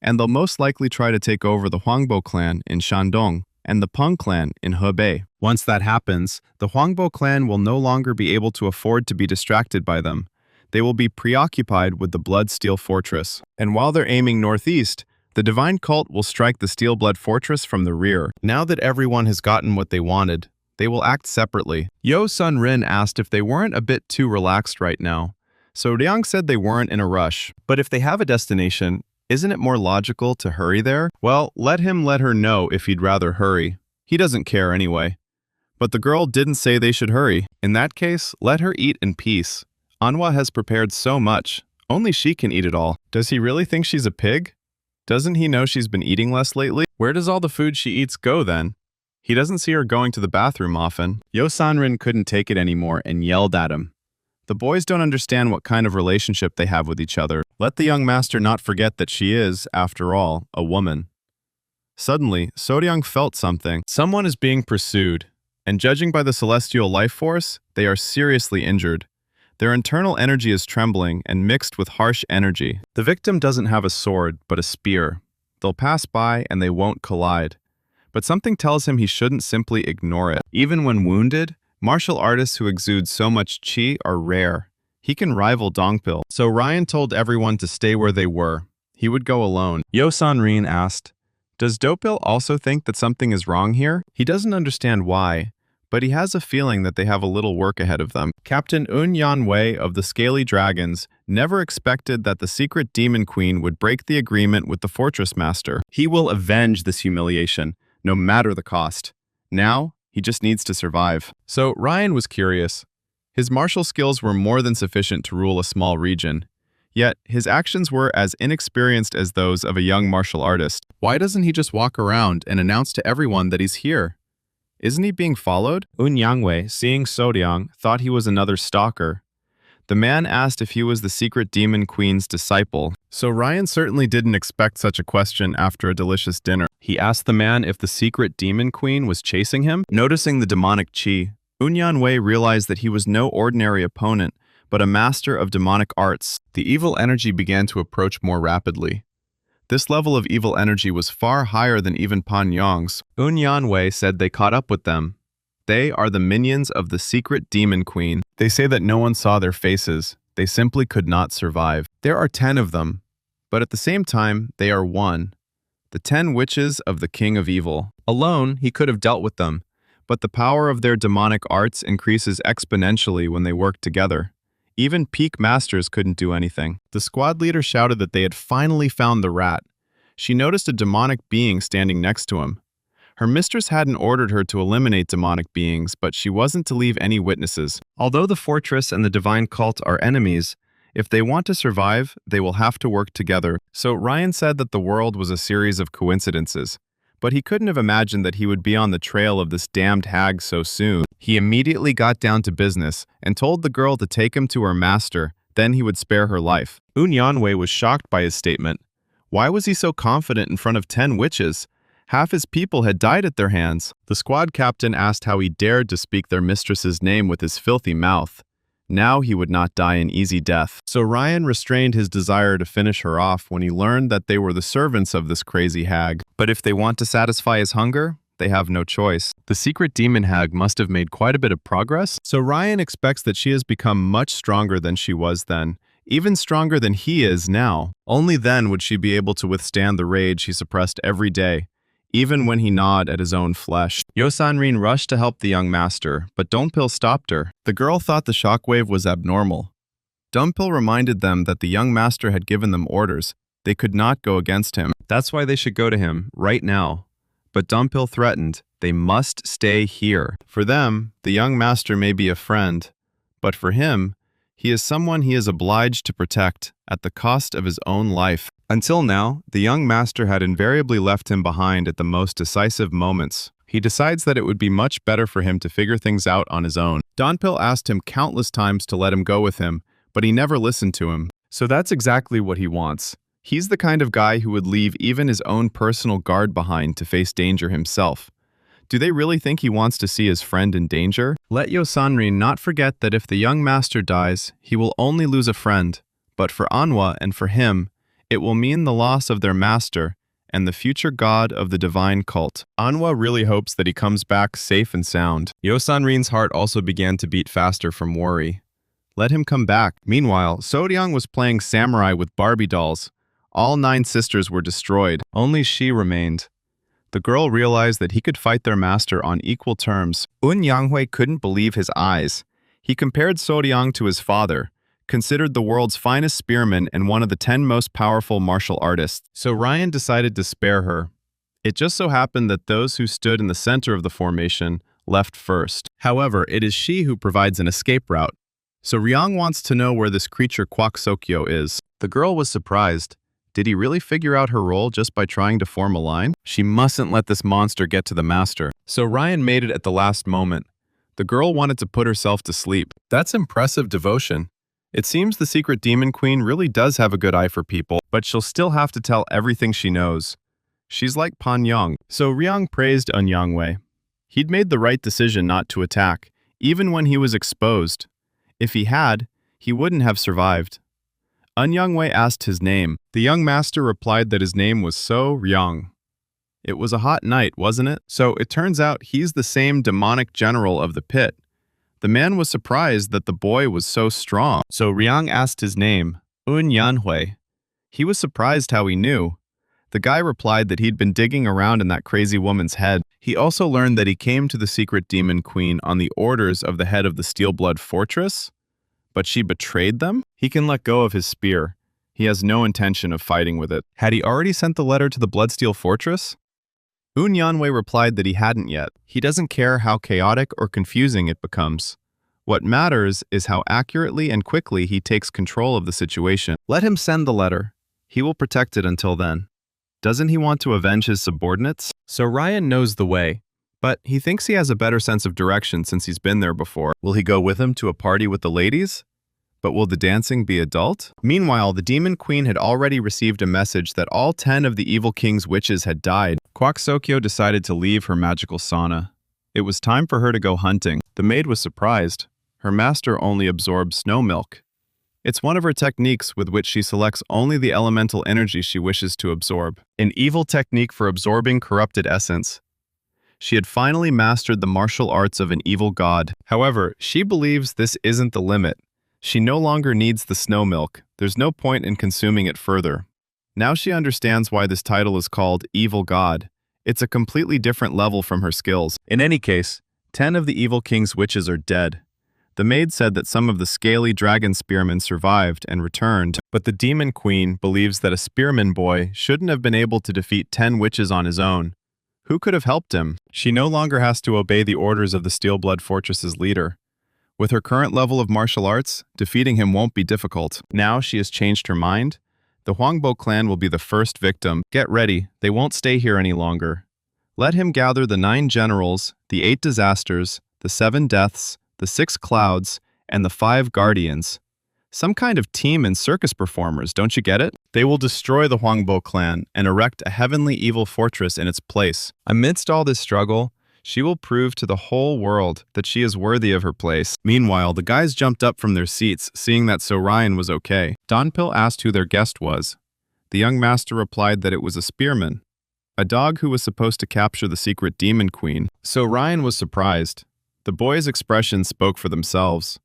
And they'll most likely try to take over the Huangbo clan in Shandong and the Peng clan in Hebei. Once that happens, the Huangbo clan will no longer be able to afford to be distracted by them. They will be preoccupied with the Bloodsteel Fortress. And while they're aiming northeast, the Divine Cult will strike the Steelblood Fortress from the rear. Now that everyone has gotten what they wanted, they will act separately. Yo Sun Rin asked if they weren't a bit too relaxed right now. So Liang said they weren't in a rush. But if they have a destination, isn't it more logical to hurry there? Well, let him let her know if he'd rather hurry. He doesn't care anyway. But the girl didn't say they should hurry. In that case, let her eat in peace. Anhwa has prepared so much. Only she can eat it all. Does he really think she's a pig? Doesn't he know she's been eating less lately? Where does all the food she eats go then? He doesn't see her going to the bathroom often. Yo Sanrin couldn't take it anymore and yelled at him. The boys don't understand what kind of relationship they have with each other. Let the young master not forget that she is, after all, a woman. Suddenly, Soryang felt something. Someone is being pursued, and judging by the celestial life force, they are seriously injured. Their internal energy is trembling and mixed with harsh energy. The victim doesn't have a sword, but a spear. They'll pass by and they won't collide. But something tells him he shouldn't simply ignore it. Even when wounded, martial artists who exude so much chi are rare. He can rival Dongpil. So Ryan told everyone to stay where they were. He would go alone. Yo Sanrin asked, "Does Dopil also think that something is wrong here?" He doesn't understand why, but he has a feeling that they have a little work ahead of them. Captain Un Yan Wei of the Scaly Dragons never expected that the secret demon queen would break the agreement with the fortress master. He will avenge this humiliation, no matter the cost. Now, he just needs to survive. So Ryan was curious. His martial skills were more than sufficient to rule a small region. Yet, his actions were as inexperienced as those of a young martial artist. Why doesn't he just walk around and announce to everyone that he's here? Isn't he being followed? Un Yangwei, seeing Soryang, thought he was another stalker. The man asked if he was the secret demon queen's disciple. So Ryan certainly didn't expect such a question after a delicious dinner. He asked the man if the secret demon queen was chasing him. Noticing the demonic chi, Un Yanwei realized that he was no ordinary opponent, but a master of demonic arts. The evil energy began to approach more rapidly. This level of evil energy was far higher than even Pan Yong's. Un Yanwei said they caught up with them. They are the minions of the secret demon queen. They say that no one saw their faces. They simply could not survive. There are 10 of them, but at the same time, they are one. The 10 witches of the king of evil. Alone, he could have dealt with them, but the power of their demonic arts increases exponentially when they work together. Even peak masters couldn't do anything. The squad leader shouted that they had finally found the rat. She noticed a demonic being standing next to him. Her mistress hadn't ordered her to eliminate demonic beings, but she wasn't to leave any witnesses. Although the fortress and the divine cult are enemies, if they want to survive, they will have to work together. So Ryan said that the world was a series of coincidences. But he couldn't have imagined that he would be on the trail of this damned hag so soon. He immediately got down to business and told the girl to take him to her master, then he would spare her life. Un Yanwei was shocked by his statement. Why was he so confident in front of 10 witches? Half his people had died at their hands. The squad captain asked how he dared to speak their mistress's name with his filthy mouth. Now he would not die an easy death. So Ryan restrained his desire to finish her off when he learned that they were the servants of this crazy hag. But if they want to satisfy his hunger, they have no choice. The secret demon hag must have made quite a bit of progress, so Ryan expects that she has become much stronger than she was then, even stronger than he is now. Only then would she be able to withstand the rage he suppressed every day, even when he gnawed at his own flesh. Yo Sanrin rushed to help the young master, but Dongpil stopped her. The girl thought the shockwave was abnormal. Dongpil reminded them that the young master had given them orders. They could not go against him. That's why they should go to him, right now. But Dongpil threatened, they must stay here. For them, the young master may be a friend, But for him, he is someone he is obliged to protect at the cost of his own life. Until now, the young master had invariably left him behind at the most decisive moments. He decides that it would be much better for him to figure things out on his own. Donpil asked him countless times to let him go with him, but he never listened to him. So that's exactly what he wants. He's the kind of guy who would leave even his own personal guard behind to face danger himself. Do they really think he wants to see his friend in danger? Let Yosanri not forget that if the young master dies, he will only lose a friend. But for Anhwa and for him, it will mean the loss of their master and the future god of the divine cult. Anhwa really hopes that he comes back safe and sound. Yosanrin's heart also began to beat faster from worry. Let him come back. Meanwhile, Soryang was playing samurai with Barbie dolls. All 9 sisters were destroyed. Only she remained. The girl realized that he could fight their master on equal terms. Yanhui couldn't believe his eyes. He compared Soryang to his father, considered the world's finest spearman and one of the 10 most powerful martial artists. So Ryan decided to spare her. It just so happened that those who stood in the center of the formation left first. However, it is she who provides an escape route. So Ryang wants to know where this creature Kwak Sokyo is. The girl was surprised. Did he really figure out her role just by trying to form a line? She mustn't let this monster get to the master. So Ryan made it at the last moment. The girl wanted to put herself to sleep. That's impressive devotion. It seems the secret demon queen really does have a good eye for people, but she'll still have to tell everything she knows. She's like Pan Yang. So Ryang praised Eun-Yangwei. He'd made the right decision not to attack, even when he was exposed. If he had, he wouldn't have survived. Eun-Yangwei asked his name. The young master replied that his name was So Ryang. It was a hot night, wasn't it? So it turns out he's the same demonic general of the pit. The man was surprised that the boy was so strong. So Ryang asked his name, Eun-Yanhui. He was surprised how he knew. The guy replied that he'd been digging around in that crazy woman's head. He also learned that he came to the secret demon queen on the orders of the head of the Steelblood Fortress. But she betrayed them? He can let go of his spear. He has no intention of fighting with it. Had he already sent the letter to the Bloodsteel Fortress? Eun-Yanwei replied that he hadn't yet. He doesn't care how chaotic or confusing it becomes. What matters is how accurately and quickly he takes control of the situation. Let him send the letter. He will protect it until then. Doesn't he want to avenge his subordinates? So Ryan knows the way, but he thinks he has a better sense of direction since he's been there before. Will he go with him to a party with the ladies? But will the dancing be adult? Meanwhile, the demon queen had already received a message that all 10 of the evil king's witches had died. Kwak Sokyo decided to leave her magical sauna. It was time for her to go hunting. The maid was surprised. Her master only absorbs snow milk. It's one of her techniques with which she selects only the elemental energy she wishes to absorb. An evil technique for absorbing corrupted essence. She had finally mastered the martial arts of an evil god. However, she believes this isn't the limit. She no longer needs the snow milk. There's no point in consuming it further. Now she understands why this title is called Evil God. It's a completely different level from her skills. In any case, 10 of the evil king's witches are dead. The maid said that some of the scaly dragon spearmen survived and returned, but the demon queen believes that a spearman boy shouldn't have been able to defeat 10 witches on his own. Who could have helped him? She no longer has to obey the orders of the Steelblood Fortress's leader. With her current level of martial arts, defeating him won't be difficult. Now she has changed her mind. The Huangbo clan will be the first victim. Get ready, they won't stay here any longer. Let him gather the 9 generals, the 8 disasters, the 7 deaths, the 6 clouds, and the 5 guardians. Some kind of team and circus performers, don't you get it? They will destroy the Huangbo clan and erect a heavenly evil fortress in its place. Amidst all this struggle, she will prove to the whole world that she is worthy of her place. Meanwhile, the guys jumped up from their seats, seeing that So Ryan was okay. Donpil asked who their guest was. The young master replied that it was a spearman, a dog who was supposed to capture the secret demon queen. So Ryan was surprised. The boys' expressions spoke for themselves.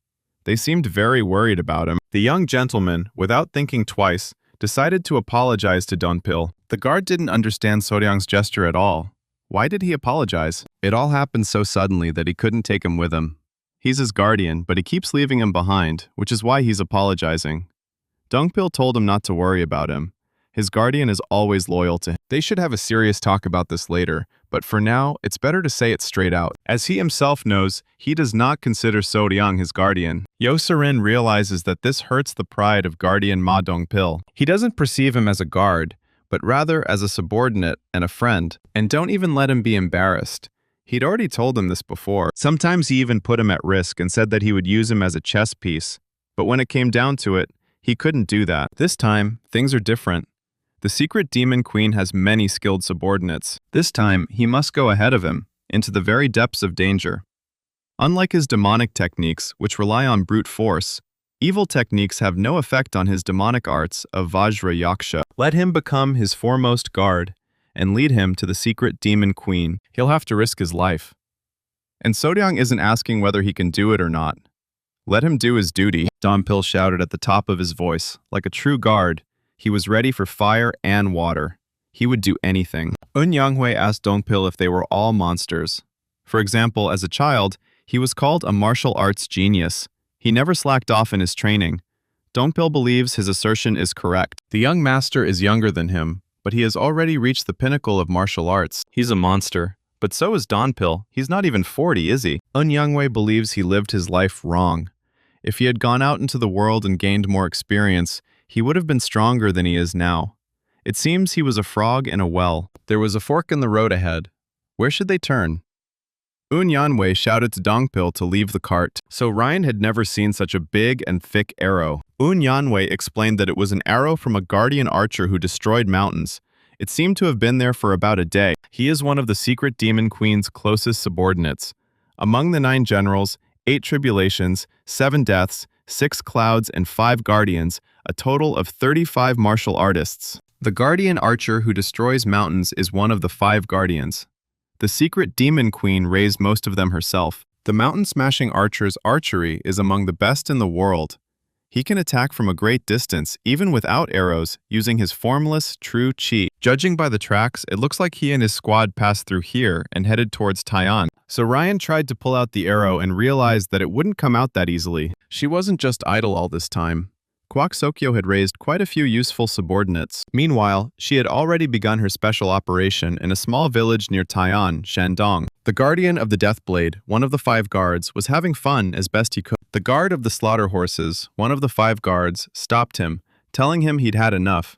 They seemed very worried about him. The young gentleman, without thinking twice, decided to apologize to Donpil. The guard didn't understand Soryang's gesture at all. Why did he apologize? It all happened so suddenly that he couldn't take him with him. He's his guardian, but he keeps leaving him behind, which is why he's apologizing. Donpil told him not to worry about him. His guardian is always loyal to him. They should have a serious talk about this later, but for now, it's better to say it straight out. As he himself knows, he does not consider So-ryung his guardian. Yoserin realizes that this hurts the pride of guardian Ma Dong-pil. He doesn't perceive him as a guard, but rather as a subordinate and a friend. And don't even let him be embarrassed. He'd already told him this before. Sometimes he even put him at risk and said that he would use him as a chess piece. But when it came down to it, he couldn't do that. This time, things are different. The secret demon queen has many skilled subordinates. This time, he must go ahead of him, into the very depths of danger. Unlike his demonic techniques, which rely on brute force, evil techniques have no effect on his demonic arts of Vajra Yaksha. Let him become his foremost guard, and lead him to the secret demon queen. He'll have to risk his life. And So-ryung isn't asking whether he can do it or not. Let him do his duty, Dong-pil shouted at the top of his voice. Like a true guard, he was ready for fire and water. He would do anything. Eun-young-hwae asked Dong-pil if they were all monsters. For example, as a child, he was called a martial arts genius. He never slacked off in his training. Dong-pil believes his assertion is correct. The young master is younger than him, but he has already reached the pinnacle of martial arts. He's a monster. But so is Dong-pil. He's not even 40, is he? Eun-young-hwae believes he lived his life wrong. If he had gone out into the world and gained more experience, he would have been stronger than he is now. It seems he was a frog in a well. There was a fork in the road ahead. Where should they turn? Eun-young-hwae shouted to Dong-pil to leave the cart. So Ryan had never seen such a big and thick arrow. Eun-young-hwae explained that it was an arrow from a guardian archer who destroyed mountains. It seemed to have been there for about a day. He is one of the secret demon queen's closest subordinates. Among the 9 generals, 8 tribulations, 7 deaths, 6 clouds, and 5 guardians, a total of 35 martial artists. The guardian archer who destroys mountains is one of the 5 guardians. The secret demon queen raised most of them herself. The mountain-smashing archer's archery is among the best in the world. He can attack from a great distance, even without arrows, using his formless, true chi. Judging by the tracks, it looks like he and his squad passed through here and headed towards Tai'an. So Ryan tried to pull out the arrow and realized that it wouldn't come out that easily. She wasn't just idle all this time. Kwak Sokyo had raised quite a few useful subordinates. Meanwhile, she had already begun her special operation in a small village near Tai'an, Shandong. The guardian of the Deathblade, one of the 5 guards, was having fun as best he could. The guard of the slaughter horses, one of the 5 guards, stopped him, telling him he'd had enough.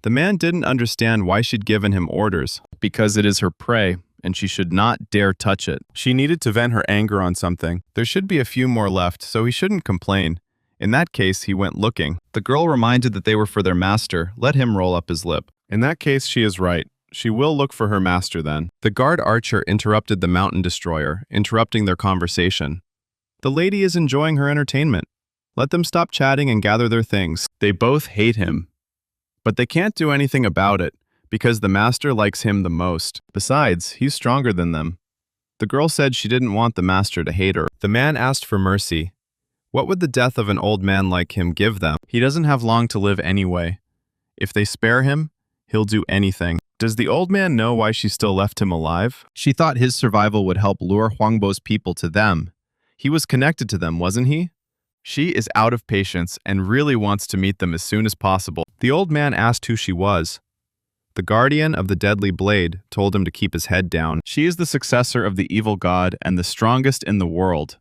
The man didn't understand why she'd given him orders. Because it is her prey, and she should not dare touch it. She needed to vent her anger on something. There should be a few more left, so he shouldn't complain. In that case, he went looking. The girl reminded that they were for their master. Let him roll up his lip. In that case, she is right. She will look for her master then. The guard archer interrupted the mountain destroyer, interrupting their conversation. The lady is enjoying her entertainment. Let them stop chatting and gather their things. They both hate him. But they can't do anything about it, because the master likes him the most. Besides, he's stronger than them. The girl said she didn't want the master to hate her. The man asked for mercy. What would the death of an old man like him give them? He doesn't have long to live anyway. If they spare him, he'll do anything. Does the old man know why she still left him alive? She thought his survival would help lure Hwangbo's people to them. He was connected to them, wasn't he? She is out of patience and really wants to meet them as soon as possible. The old man asked who she was. The guardian of the deadly blade told him to keep his head down. She is the successor of the evil god and the strongest in the world.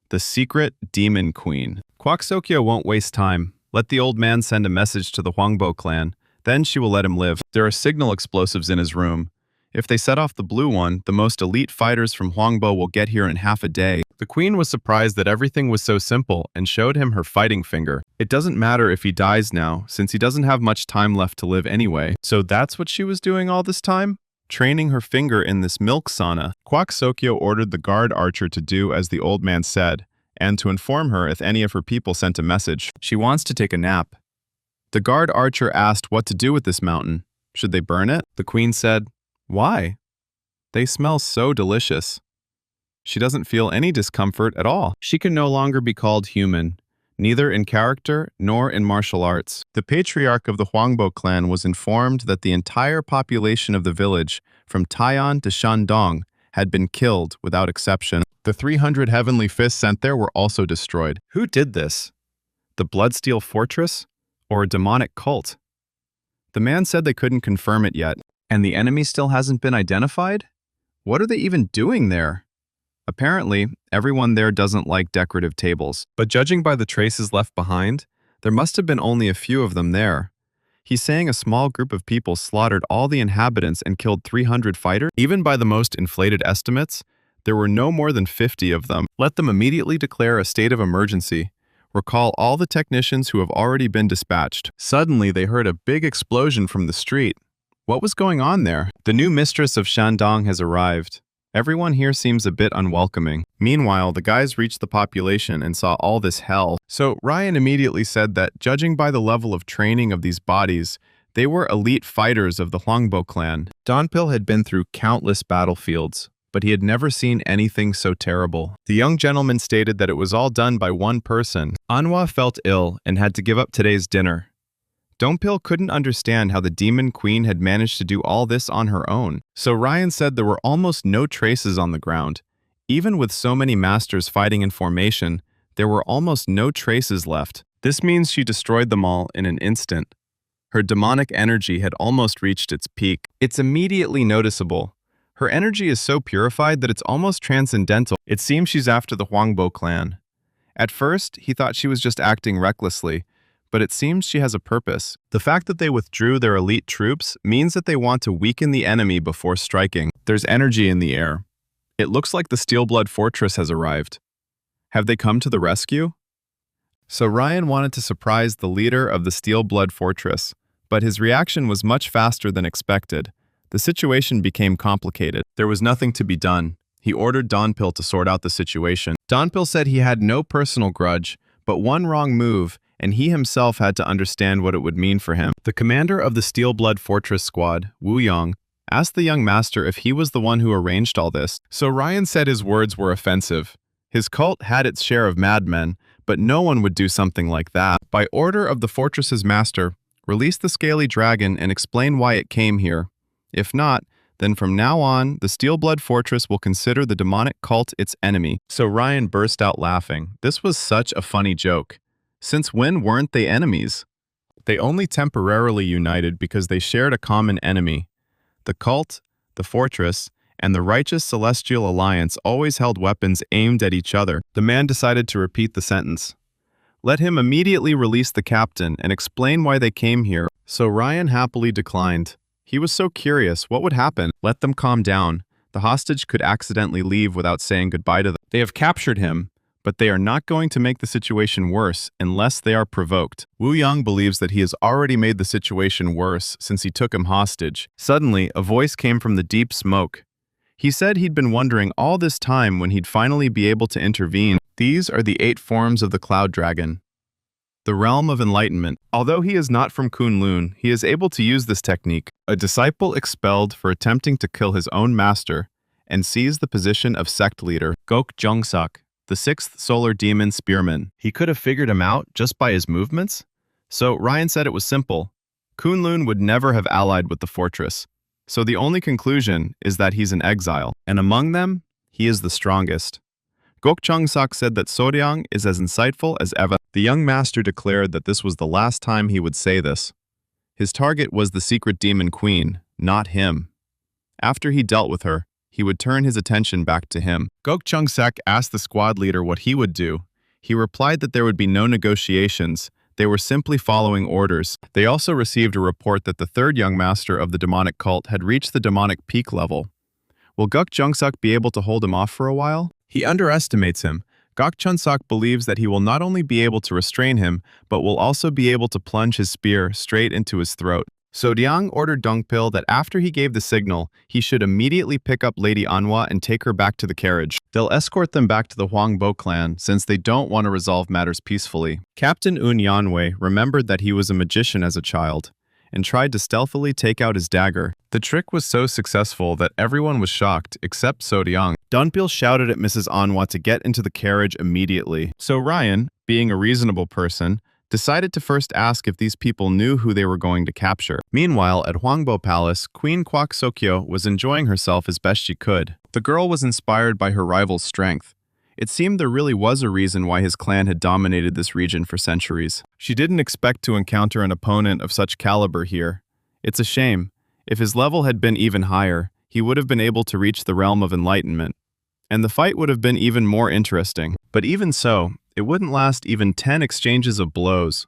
The secret demon queen. Kwak Sokyo won't waste time. Let the old man send a message to the Hwangbo clan. Then she will let him live. There are signal explosives in his room. If they set off the blue one, the most elite fighters from Hwangbo will get here in half a day. The queen was surprised that everything was so simple and showed him her fighting finger. It doesn't matter if he dies now, since he doesn't have much time left to live anyway. So that's what she was doing all this time? Training her finger in this milk sauna. Kwak Sokyo ordered the guard archer to do as the old man said, and to inform her if any of her people sent a message. She wants to take a nap. The guard archer asked what to do with this mountain. Should they burn it? The queen said, "Why? They smell so delicious." She doesn't feel any discomfort at all. She can no longer be called human, neither in character nor in martial arts. The patriarch of the Hwangbo clan was informed that the entire population of the village, from Tai'an to Shandong, had been killed without exception. The 300 heavenly fists sent there were also destroyed. Who did this? The Bloodsteel Fortress? Or a demonic cult? The man said they couldn't confirm it yet. And the enemy still hasn't been identified? What are they even doing there? Apparently, everyone there doesn't like decorative tables. But judging by the traces left behind, there must have been only a few of them there. He's saying a small group of people slaughtered all the inhabitants and killed 300 fighters? Even by the most inflated estimates, there were no more than 50 of them. Let them immediately declare a state of emergency. Recall all the technicians who have already been dispatched. Suddenly, they heard a big explosion from the street. What was going on there? The new mistress of Shandong has arrived. Everyone here seems a bit unwelcoming. Meanwhile, the guys reached the population and saw all this hell. So Ryan immediately said that, judging by the level of training of these bodies, they were elite fighters of the Huangbo clan. Donpil had been through countless battlefields, but he had never seen anything so terrible. The young gentleman stated that it was all done by one person. Anhwa felt ill and had to give up today's dinner. Donpil couldn't understand how the demon queen had managed to do all this on her own. So Ryan said there were almost no traces on the ground. Even with so many masters fighting in formation, there were almost no traces left. This means she destroyed them all in an instant. Her demonic energy had almost reached its peak. It's immediately noticeable. Her energy is so purified that it's almost transcendental. It seems she's after the Huangbo clan. At first, he thought she was just acting recklessly, but it seems she has a purpose. The fact that they withdrew their elite troops means that they want to weaken the enemy before striking. There's energy in the air. It looks like the Steelblood Fortress has arrived. Have they come to the rescue? So Ryan wanted to surprise the leader of the Steelblood Fortress, but his reaction was much faster than expected. The situation became complicated. There was nothing to be done. He ordered Donpil to sort out the situation. Donpil said he had no personal grudge, but one wrong move, and he himself had to understand what it would mean for him. The commander of the Steelblood Fortress squad, Wu Yong, asked the young master if he was the one who arranged all this. So Ryan said his words were offensive. His cult had its share of madmen, but no one would do something like that. By order of the fortress's master, release the scaly dragon and explain why it came here. If not, then from now on, the Steelblood Fortress will consider the demonic cult its enemy. So Ryan burst out laughing. This was such a funny joke. Since when weren't they enemies? They only temporarily united because they shared a common enemy. The cult, the fortress, and the righteous Celestial Alliance always held weapons aimed at each other. The man decided to repeat the sentence. Let him immediately release the captain and explain why they came here. So Ryan happily declined. He was so curious what would happen. Let them calm down. The hostage could accidentally leave without saying goodbye to them. They have captured him, but they are not going to make the situation worse unless they are provoked. Wu Yang believes that he has already made the situation worse since he took him hostage. Suddenly, a voice came from the deep smoke. He said he'd been wondering all this time when he'd finally be able to intervene. These are the 8 forms of the Cloud Dragon. The realm of enlightenment. Although he is not from Kunlun, he is able to use this technique. A disciple expelled for attempting to kill his own master and seize the position of sect leader, Gok Jongsak, the 6th solar demon spearman. He could have figured him out just by his movements? So Ryan said it was simple. Kunlun would never have allied with the fortress. So the only conclusion is that he's in exile. And among them, he is the strongest. Gok Jongsak said that Soryang is as insightful as ever. The young master declared that this was the last time he would say this. His target was the secret demon queen, not him. After he dealt with her, he would turn his attention back to him. Gok Jongsak asked the squad leader what he would do. He replied that there would be no negotiations. They were simply following orders. They also received a report that the 3rd young master of the demonic cult had reached the demonic peak level. Will Gok Jongsak be able to hold him off for a while? He underestimates him. Gok Jongsak believes that he will not only be able to restrain him, but will also be able to plunge his spear straight into his throat. So Diang ordered Dongpil that after he gave the signal, he should immediately pick up Lady Anhwa and take her back to the carriage. They'll escort them back to the Huangbo clan since they don't want to resolve matters peacefully. Captain Un Yanwei remembered that he was a magician as a child and tried to stealthily take out his dagger. The trick was so successful that everyone was shocked except Sodiang. Donpil shouted at Mrs. Anhwa to get into the carriage immediately. So Ryan, being a reasonable person, decided to first ask if these people knew who they were going to capture. Meanwhile, at Huangbo Palace, Queen Kwak Sokyo was enjoying herself as best she could. The girl was inspired by her rival's strength. It seemed there really was a reason why his clan had dominated this region for centuries. She didn't expect to encounter an opponent of such caliber here. It's a shame. If his level had been even higher, he would have been able to reach the realm of enlightenment, and the fight would have been even more interesting. But even so, it wouldn't last even 10 exchanges of blows.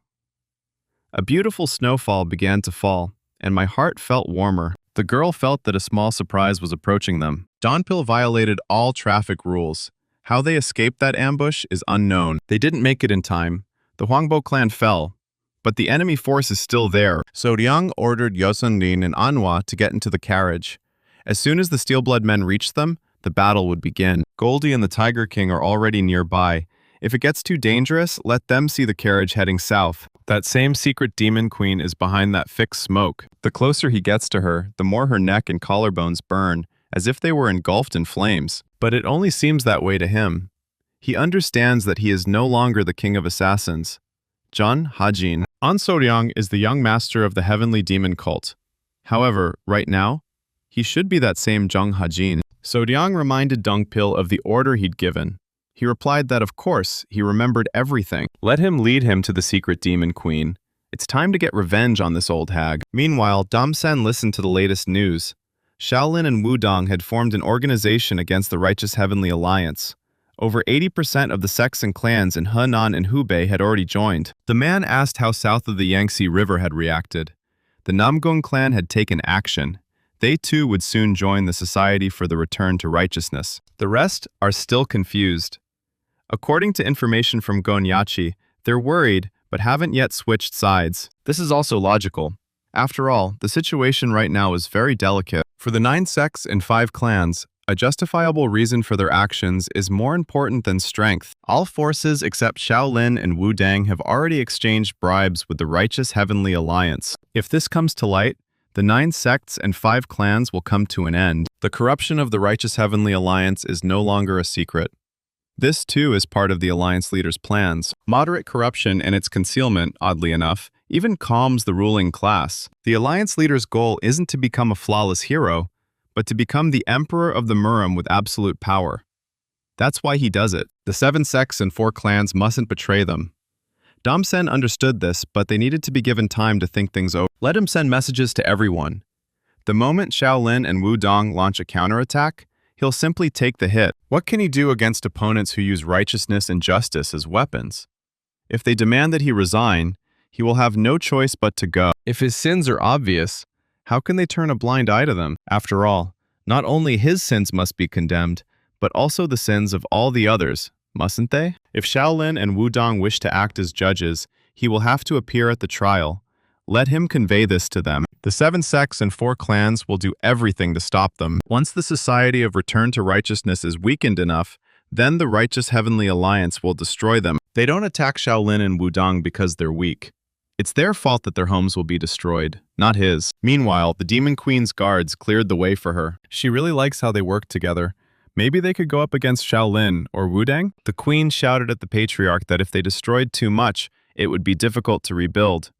A beautiful snowfall began to fall, and my heart felt warmer. The girl felt that a small surprise was approaching them. Donpil violated all traffic rules. How they escaped that ambush is unknown. They didn't make it in time. The Hwangbo clan fell, but the enemy force is still there. So Ryang ordered Yosunrin and Manhwa to get into the carriage. As soon as the Steelblood men reached them, the battle would begin. Goldie and the Tiger King are already nearby. If it gets too dangerous, let them see the carriage heading south. That same secret demon queen is behind that thick smoke. The closer he gets to her, the more her neck and collarbones burn, as if they were engulfed in flames. But it only seems that way to him. He understands that he is no longer the king of assassins. Jun Hajin. An Soryang is the young master of the heavenly demon cult. However, right now, he should be that same Jung Hajin. Soryang reminded Dongpil of the order he'd given. He replied that of course, he remembered everything. Let him lead him to the secret demon queen. It's time to get revenge on this old hag. Meanwhile, Damsen listened to the latest news. Shaolin and Wudong had formed an organization against the Righteous Heavenly Alliance. Over 80% of the sects and clans in Henan and Hubei had already joined. The man asked how south of the Yangtze River had reacted. The Namgung clan had taken action. They too would soon join the Society for the Return to Righteousness. The rest are still confused. According to information from Gonyachi, they're worried but haven't yet switched sides. This is also logical. After all, the situation right now is very delicate. For the 9 sects and 5 clans, a justifiable reason for their actions is more important than strength. All forces except Shaolin and Wudang have already exchanged bribes with the Righteous Heavenly Alliance. If this comes to light, the 9 sects and 5 clans will come to an end. The corruption of the Righteous Heavenly Alliance is no longer a secret. This, too, is part of the Alliance leader's plans. Moderate corruption and its concealment, oddly enough, even calms the ruling class. The Alliance leader's goal isn't to become a flawless hero, but to become the emperor of the Murim with absolute power. That's why he does it. The 7 sects and 4 clans mustn't betray them. Damsen understood this, but they needed to be given time to think things over. Let him send messages to everyone. The moment Shaolin and Wudong launch a counterattack, he'll simply take the hit. What can he do against opponents who use righteousness and justice as weapons? If they demand that he resign, he will have no choice but to go. If his sins are obvious, how can they turn a blind eye to them? After all, not only his sins must be condemned, but also the sins of all the others, mustn't they? If Shaolin and Wudong wish to act as judges, he will have to appear at the trial. Let him convey this to them. The 7 sects and 4 clans will do everything to stop them. Once the Society of Return to Righteousness is weakened enough, then the Righteous Heavenly Alliance will destroy them. They don't attack Shaolin and Wudong because they're weak. It's their fault that their homes will be destroyed, not his. Meanwhile, the Demon Queen's guards cleared the way for her. She really likes how they work together. Maybe they could go up against Shaolin or Wudang? The Queen shouted at the Patriarch that if they destroyed too much, it would be difficult to rebuild.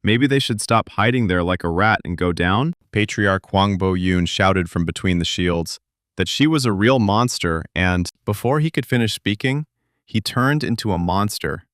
Maybe they should stop hiding there like a rat and go down? Patriarch Hwangbo Yun shouted from between the shields that she was a real monster, and before he could finish speaking, he turned into a monster.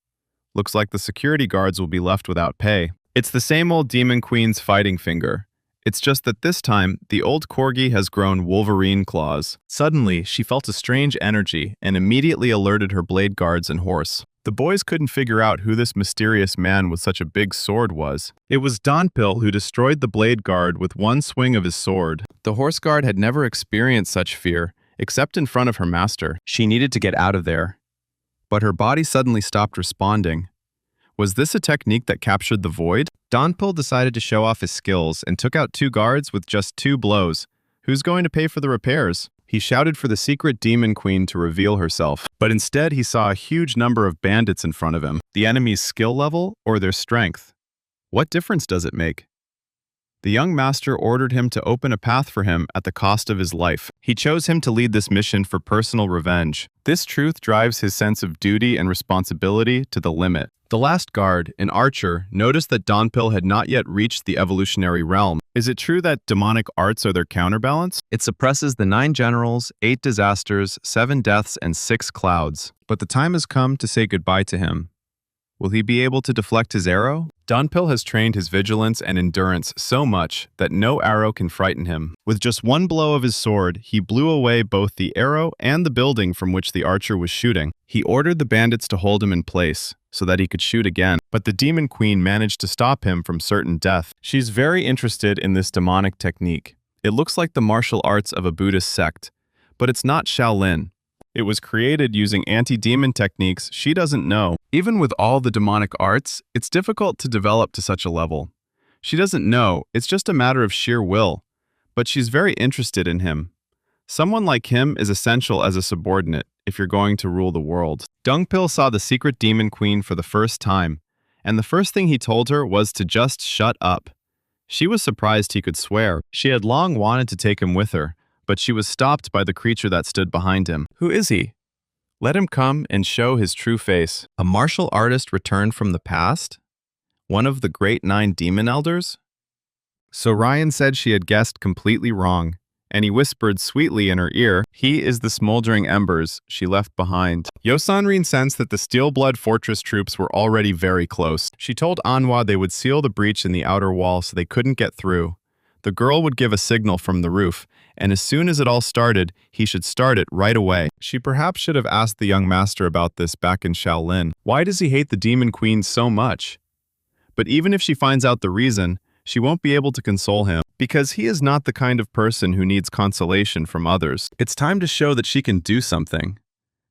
Looks like the security guards will be left without pay. It's the same old Demon Queen's fighting finger. It's just that this time, the old corgi has grown Wolverine claws. Suddenly, she felt a strange energy and immediately alerted her blade guards and horse. The boys couldn't figure out who this mysterious man with such a big sword was. It was Donpil who destroyed the blade guard with one swing of his sword. The horse guard had never experienced such fear, except in front of her master. She needed to get out of there. But her body suddenly stopped responding. Was this a technique that captured the void? Donpil decided to show off his skills and took out 2 guards with just 2 blows. Who's going to pay for the repairs? He shouted for the secret Demon Queen to reveal herself, but instead he saw a huge number of bandits in front of him. The enemy's skill level or their strength? What difference does it make? The young master ordered him to open a path for him at the cost of his life. He chose him to lead this mission for personal revenge. This truth drives his sense of duty and responsibility to the limit. The last guard, an archer, noticed that Donpil had not yet reached the evolutionary realm. Is it true that demonic arts are their counterbalance? It suppresses the 9 generals, 8 disasters, 7 deaths, and 6 clouds. But the time has come to say goodbye to him. Will he be able to deflect his arrow? Dunpil has trained his vigilance and endurance so much that no arrow can frighten him. With just one blow of his sword, he blew away both the arrow and the building from which the archer was shooting. He ordered the bandits to hold him in place so that he could shoot again, but the Demon Queen managed to stop him from certain death. She's very interested in this demonic technique. It looks like the martial arts of a Buddhist sect, but it's not Shaolin. It was created using anti-demon techniques she doesn't know. Even with all the demonic arts, it's difficult to develop to such a level. She doesn't know, it's just a matter of sheer will. But she's very interested in him. Someone like him is essential as a subordinate if you're going to rule the world. Dungpil saw the secret demon queen for the first time, and the first thing he told her was to just shut up. She was surprised he could swear. She had long wanted to take him with her, but she was stopped by the creature that stood behind him. Who is he? Let him come and show his true face. A martial artist returned from the past? One of the great 9 demon elders? So Ryan said she had guessed completely wrong, and he whispered sweetly in her ear, he is the smoldering embers she left behind. Yosanrin sensed that the Steel Blood Fortress troops were already very close. She told Anhwa they would seal the breach in the outer wall so they couldn't get through. The girl would give a signal from the roof, and as soon as it all started, he should start it right away. She perhaps should have asked the young master about this back in Shaolin. Why does he hate the Demon Queen so much? But even if she finds out the reason, she won't be able to console him, because he is not the kind of person who needs consolation from others. It's time to show that she can do something.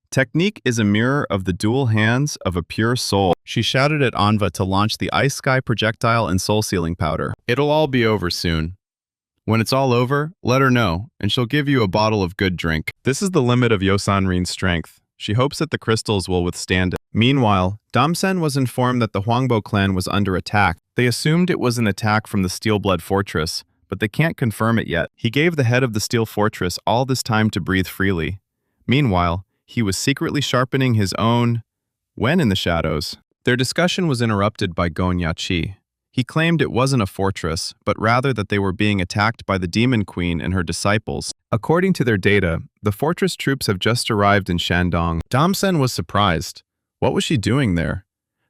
Technique is a mirror of the dual hands of a pure soul. She shouted at Anhwa to launch the Ice Sky projectile and soul sealing powder. It'll all be over soon. When it's all over, let her know, and she'll give you a bottle of good drink. This is the limit of Yosanrin's strength. She hopes that the crystals will withstand it. Meanwhile, Damsen was informed that the Hwangbo clan was under attack. They assumed it was an attack from the Steel Blood Fortress, but they can't confirm it yet. He gave the head of the Steel Fortress all this time to breathe freely. Meanwhile, he was secretly sharpening his own Wen in the shadows. Their discussion was interrupted by Gon Yachi. He claimed it wasn't a fortress, but rather that they were being attacked by the Demon Queen and her disciples. According to their data, the fortress troops have just arrived in Shandong. Damsen was surprised. What was she doing there?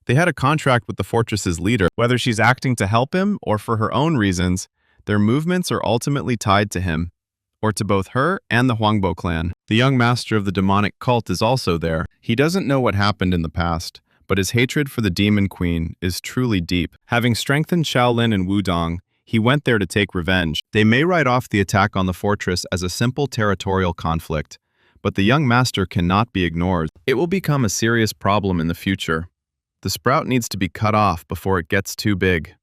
They had a contract with the fortress's leader. Whether she's acting to help him or for her own reasons, their movements are ultimately tied to him, or to both her and the Hwangbo clan. The young master of the demonic cult is also there. He doesn't know what happened in the past, but his hatred for the Demon Queen is truly deep. Having strengthened Shaolin and Wudong, he went there to take revenge. They may write off the attack on the fortress as a simple territorial conflict, but the young master cannot be ignored. It will become a serious problem in the future. The sprout needs to be cut off before it gets too big.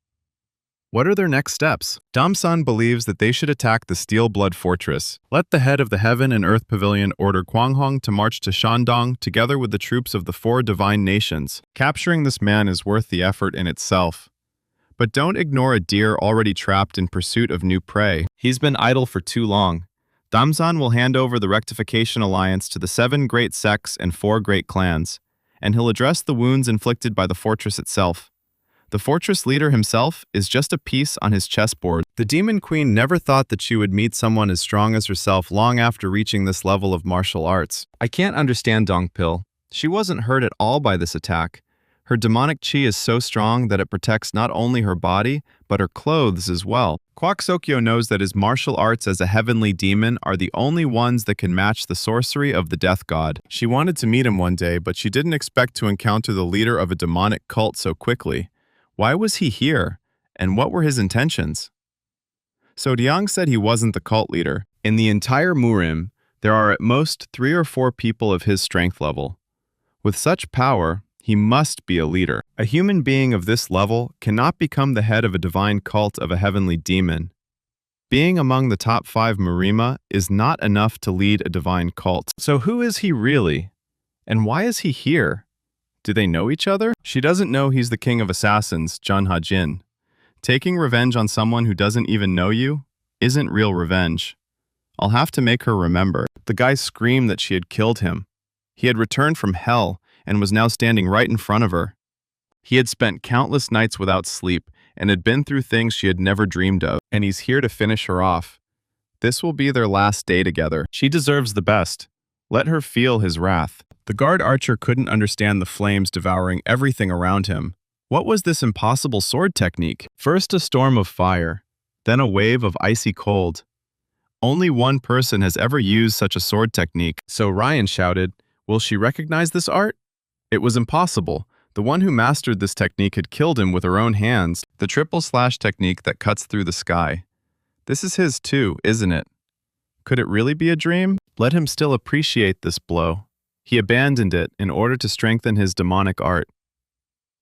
What are their next steps? Damsan believes that they should attack the Steel Blood Fortress. Let the head of the Heaven and Earth Pavilion order Guanghong to march to Shandong together with the troops of the 4 divine nations. Capturing this man is worth the effort in itself. But don't ignore a deer already trapped in pursuit of new prey. He's been idle for too long. Damsan will hand over the Rectification Alliance to the 7 great sects and 4 great clans, and he'll address the wounds inflicted by the fortress itself. The fortress leader himself is just a piece on his chessboard. The Demon Queen never thought that she would meet someone as strong as herself long after reaching this level of martial arts. I can't understand Dongpil. She wasn't hurt at all by this attack. Her demonic chi is so strong that it protects not only her body, but her clothes as well. Kwak Sokyo knows that his martial arts as a heavenly demon are the only ones that can match the sorcery of the death god. She wanted to meet him one day, but she didn't expect to encounter the leader of a demonic cult so quickly. Why was he here, and what were his intentions? So Diang said he wasn't the cult leader. In the entire Murim, there are at most 3 or 4 people of his strength level. With such power, he must be a leader. A human being of this level cannot become the head of a divine cult of a heavenly demon. Being among the top 5 Murima is not enough to lead a divine cult. So who is he really? And why is he here? Do they know each other? She doesn't know he's the king of assassins, Jun Ha-jin. Taking revenge on someone who doesn't even know you isn't real revenge. I'll have to make her remember. The guy screamed that she had killed him. He had returned from hell and was now standing right in front of her. He had spent countless nights without sleep and had been through things she had never dreamed of, and he's here to finish her off. This will be their last day together. She deserves the best. Let her feel his wrath. The guard archer couldn't understand the flames devouring everything around him. What was this impossible sword technique? First a storm of fire, then a wave of icy cold. Only one person has ever used such a sword technique, so Ryan shouted, "Will she recognize this art?" It was impossible. The one who mastered this technique had killed him with her own hands, the triple slash technique that cuts through the sky. This is his too, isn't it? Could it really be a dream? Let him still appreciate this blow. He abandoned it in order to strengthen his demonic art.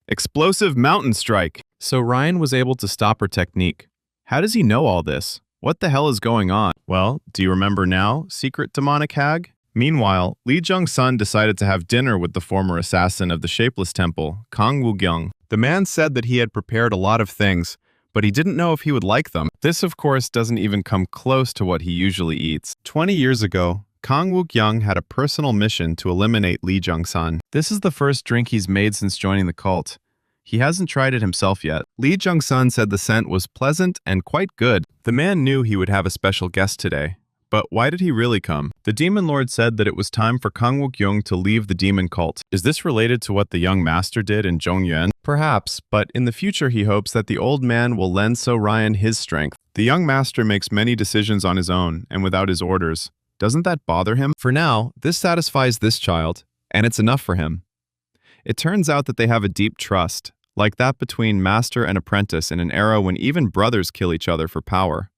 Explosive mountain strike! So Ryan was able to stop her technique. How does he know all this? What the hell is going on? Well, do you remember now, secret demonic hag? Meanwhile, Lee Jung-sun decided to have dinner with the former assassin of the Shapeless Temple, Kang Woo-kyung. The man said that he had prepared a lot of things, but he didn't know if he would like them. This, of course, doesn't even come close to what he usually eats. 20 years ago, Kang Woo-kyung had a personal mission to eliminate Lee Jung-sun. This is the first drink he's made since joining the cult. He hasn't tried it himself yet. Lee Jung-sun said the scent was pleasant and quite good. The man knew he would have a special guest today. But why did he really come? The Demon Lord said that it was time for Kang Woo-kyung to leave the demon cult. Is this related to what the young master did in Zhongyuan? Perhaps, but in the future he hopes that the old man will lend So Ryan his strength. The young master makes many decisions on his own and without his orders. Doesn't that bother him? For now, this satisfies this child, and it's enough for him. It turns out that they have a deep trust, like that between master and apprentice in an era when even brothers kill each other for power.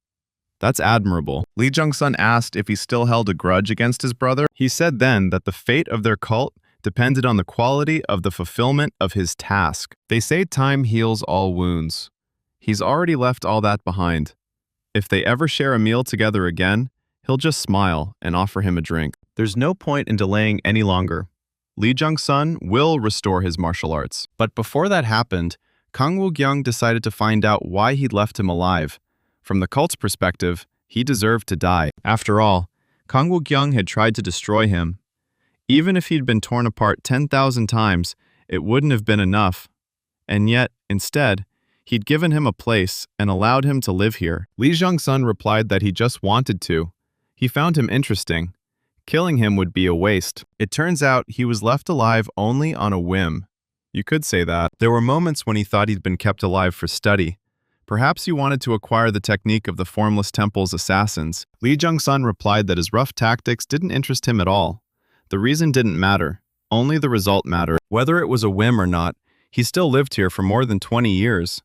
That's admirable. Lee Jung-sun asked if he still held a grudge against his brother. He said then that the fate of their cult depended on the quality of the fulfillment of his task. They say time heals all wounds. He's already left all that behind. If they ever share a meal together again, he'll just smile and offer him a drink. There's no point in delaying any longer. Lee Jung-sun will restore his martial arts. But before that happened, Kang Woo-kyung decided to find out why he'd left him alive. From the cult's perspective, he deserved to die. After all, Kang Woo-kyung had tried to destroy him. Even if he'd been torn apart 10,000 times, it wouldn't have been enough. And yet, instead, he'd given him a place and allowed him to live here. Lee Jung-sun replied that he just wanted to. He found him interesting. Killing him would be a waste. It turns out he was left alive only on a whim. You could say that. There were moments when he thought he'd been kept alive for study. Perhaps he wanted to acquire the technique of the Formless Temple's assassins. Lee Jung-sun replied that his rough tactics didn't interest him at all. The reason didn't matter. Only the result mattered. Whether it was a whim or not, he still lived here for more than 20 years.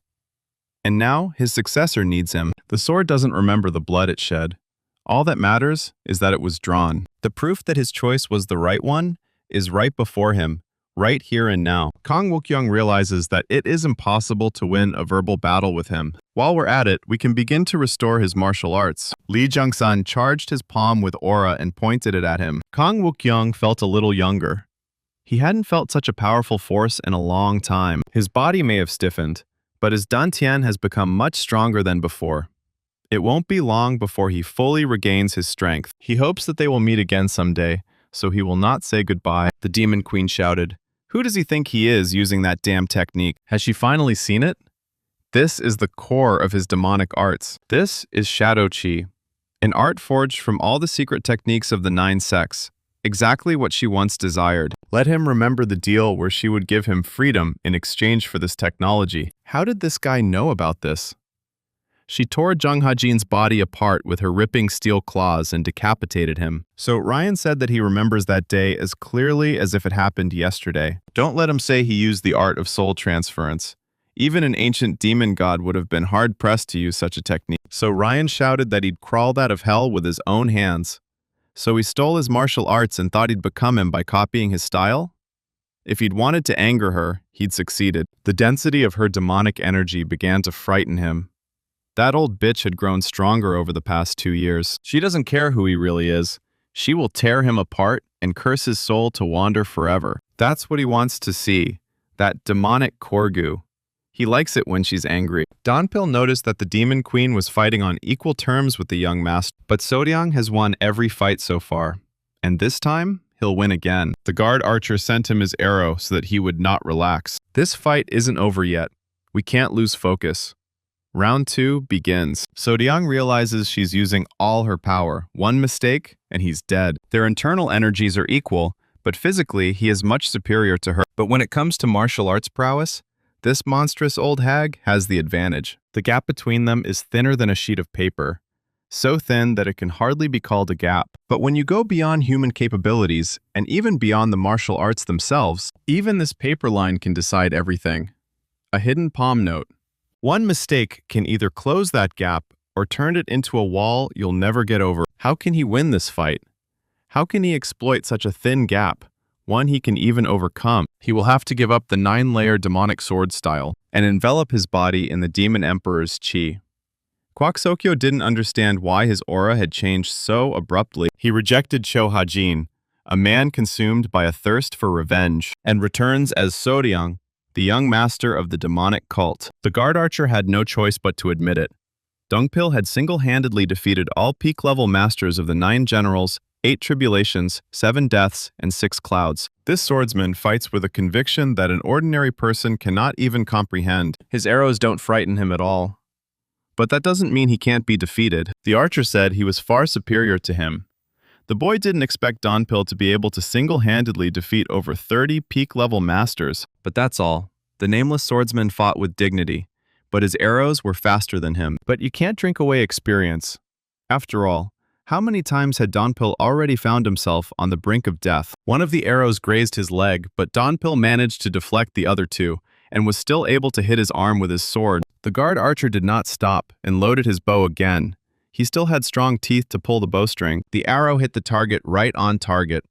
And now his successor needs him. The sword doesn't remember the blood it shed. All that matters is that it was drawn. The proof that his choice was the right one is right before him, right here and now. Kang Woo-kyung realizes that it is impossible to win a verbal battle with him. While we're at it, we can begin to restore his martial arts. Lee Jung-sun charged his palm with aura and pointed it at him. Kang Woo-kyung felt a little younger. He hadn't felt such a powerful force in a long time. His body may have stiffened, but his dantian has become much stronger than before. It won't be long before he fully regains his strength. He hopes that they will meet again someday, so he will not say goodbye. The Demon Queen shouted, "Who does he think he is using that damn technique? Has she finally seen it?" This is the core of his demonic arts. This is Shadow Chi, an art forged from all the secret techniques of the 9 sects, exactly what she once desired. Let him remember the deal where she would give him freedom in exchange for this technology. How did this guy know about this? She tore Jung Ha-jin's body apart with her ripping steel claws and decapitated him. So Ryan said that he remembers that day as clearly as if it happened yesterday. Don't let him say he used the art of soul transference. Even an ancient demon god would have been hard-pressed to use such a technique. So Ryan shouted that he'd crawled out of hell with his own hands. So he stole his martial arts and thought he'd become him by copying his style? If he'd wanted to anger her, he'd succeeded. The density of her demonic energy began to frighten him. That old bitch had grown stronger over the past 2 years. She doesn't care who he really is. She will tear him apart and curse his soul to wander forever. That's what he wants to see, that demonic Korgu. He likes it when she's angry. Donpil noticed that the Demon Queen was fighting on equal terms with the young master, but Soryang has won every fight so far. And this time, he'll win again. The guard archer sent him his arrow so that he would not relax. This fight isn't over yet. We can't lose focus. Round 2 begins. Soryang realizes she's using all her power. One mistake, and he's dead. Their internal energies are equal, but physically he is much superior to her. But when it comes to martial arts prowess, this monstrous old hag has the advantage. The gap between them is thinner than a sheet of paper, so thin that it can hardly be called a gap. But when you go beyond human capabilities, and even beyond the martial arts themselves, even this paper line can decide everything. A hidden palm note. One mistake can either close that gap or turn it into a wall you'll never get over. How can he win this fight? How can he exploit such a thin gap, one he can even overcome? He will have to give up the 9-layer demonic sword style and envelop his body in the Demon Emperor's chi. Kwak Sokyo didn't understand why his aura had changed so abruptly. He rejected Cho Ha-jin, a man consumed by a thirst for revenge, and returns as Soryang, the young master of the demonic cult. The guard archer had no choice but to admit it. Dongpil had single-handedly defeated all peak-level masters of the 9 generals, 8 tribulations, 7 deaths, and 6 clouds. This swordsman fights with a conviction that an ordinary person cannot even comprehend. His arrows don't frighten him at all. But that doesn't mean he can't be defeated. The archer said he was far superior to him. The boy didn't expect Dongpil to be able to single-handedly defeat over 30 peak-level masters. But that's all. The nameless swordsman fought with dignity, but his arrows were faster than him. But you can't drink away experience. After all, how many times had Dongpil already found himself on the brink of death? One of the arrows grazed his leg, but Dongpil managed to deflect the other 2, and was still able to hit his arm with his sword. The guard archer did not stop and loaded his bow again. He still had strong teeth to pull the bowstring. The arrow hit the target right on target.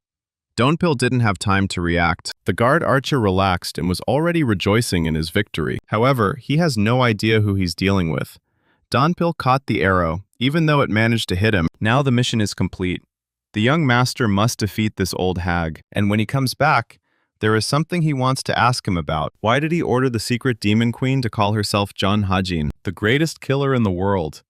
Dongpil didn't have time to react. The guard archer relaxed and was already rejoicing in his victory. However, he has no idea who he's dealing with. Dongpil caught the arrow, even though it managed to hit him. Now the mission is complete. The young master must defeat this old hag, and when he comes back, there is something he wants to ask him about. Why did he order the secret demon queen to call herself Jun Hajin, the greatest killer in the world?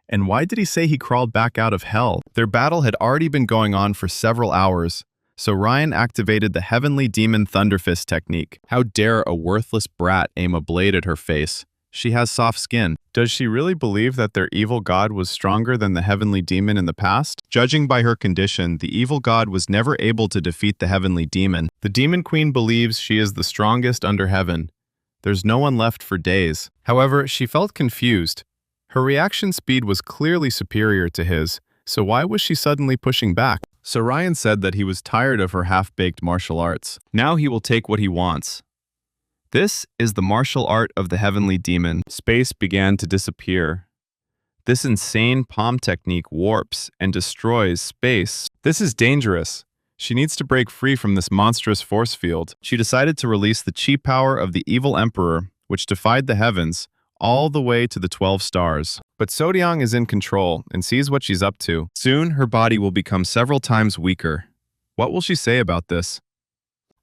And why did he say he crawled back out of hell? Their battle had already been going on for several hours, so Ryan activated the Heavenly Demon Thunderfist technique. How dare a worthless brat aim a blade at her face? She has soft skin. Does she really believe that their evil god was stronger than the heavenly demon in the past? Judging by her condition, the evil god was never able to defeat the heavenly demon. The demon queen believes she is the strongest under heaven. There's no one left for days. However, she felt confused. Her reaction speed was clearly superior to his, so why was she suddenly pushing back? So Ryan said that he was tired of her half-baked martial arts. Now he will take what he wants. This is the martial art of the heavenly demon. Space began to disappear. This insane palm technique warps and destroys space. This is dangerous. She needs to break free from this monstrous force field. She decided to release the chi power of the evil emperor, which defied the heavens, all the way to the 12 stars. But Soryang is in control and sees what she's up to. Soon, her body will become several times weaker. What will she say about this?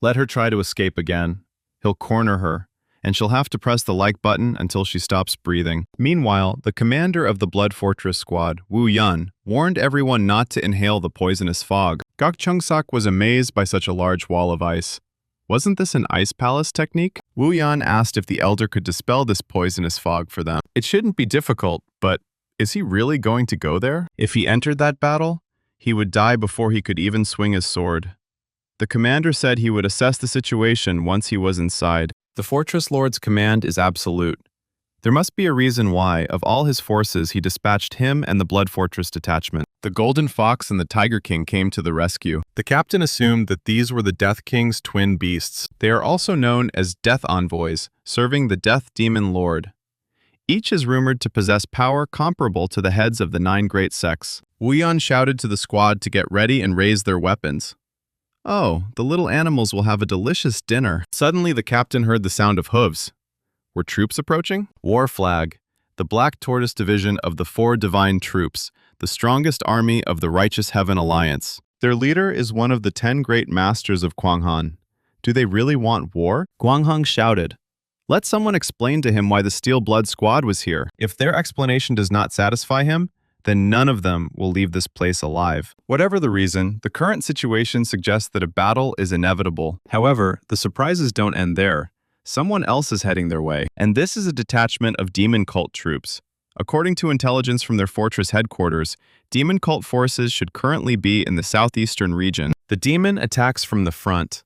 Let her try to escape again. He'll corner her, and she'll have to press the like button until she stops breathing. Meanwhile, the commander of the Blood Fortress squad, Wu Yun, warned everyone not to inhale the poisonous fog. Gok Chung-sak was amazed by such a large wall of ice. Wasn't this an ice palace technique? Wu Yun asked if the elder could dispel this poisonous fog for them. It shouldn't be difficult, but is he really going to go there? If he entered that battle, he would die before he could even swing his sword. The commander said he would assess the situation once he was inside. The Fortress Lord's command is absolute. There must be a reason why, of all his forces, he dispatched him and the Blood Fortress detachment. The Golden Fox and the Tiger King came to the rescue. The captain assumed that these were the Death King's twin beasts. They are also known as Death Envoys, serving the Death Demon Lord. Each is rumored to possess power comparable to the heads of the 9 great sects. Wu Yun shouted to the squad to get ready and raise their weapons. Oh, the little animals will have a delicious dinner. Suddenly the captain heard the sound of hooves. Were troops approaching? War Flag, the Black Tortoise Division of the 4 Divine Troops, the strongest army of the Righteous Heaven Alliance. Their leader is one of the 10 great masters of Kwanghan. Do they really want war? Guangheng shouted. Let someone explain to him why the Steel Blood Squad was here. If their explanation does not satisfy him, then none of them will leave this place alive. Whatever the reason, the current situation suggests that a battle is inevitable. However, the surprises don't end there. Someone else is heading their way, and this is a detachment of demon cult troops. According to intelligence from their fortress headquarters, demon cult forces should currently be in the southeastern region. The demon attacks from the front.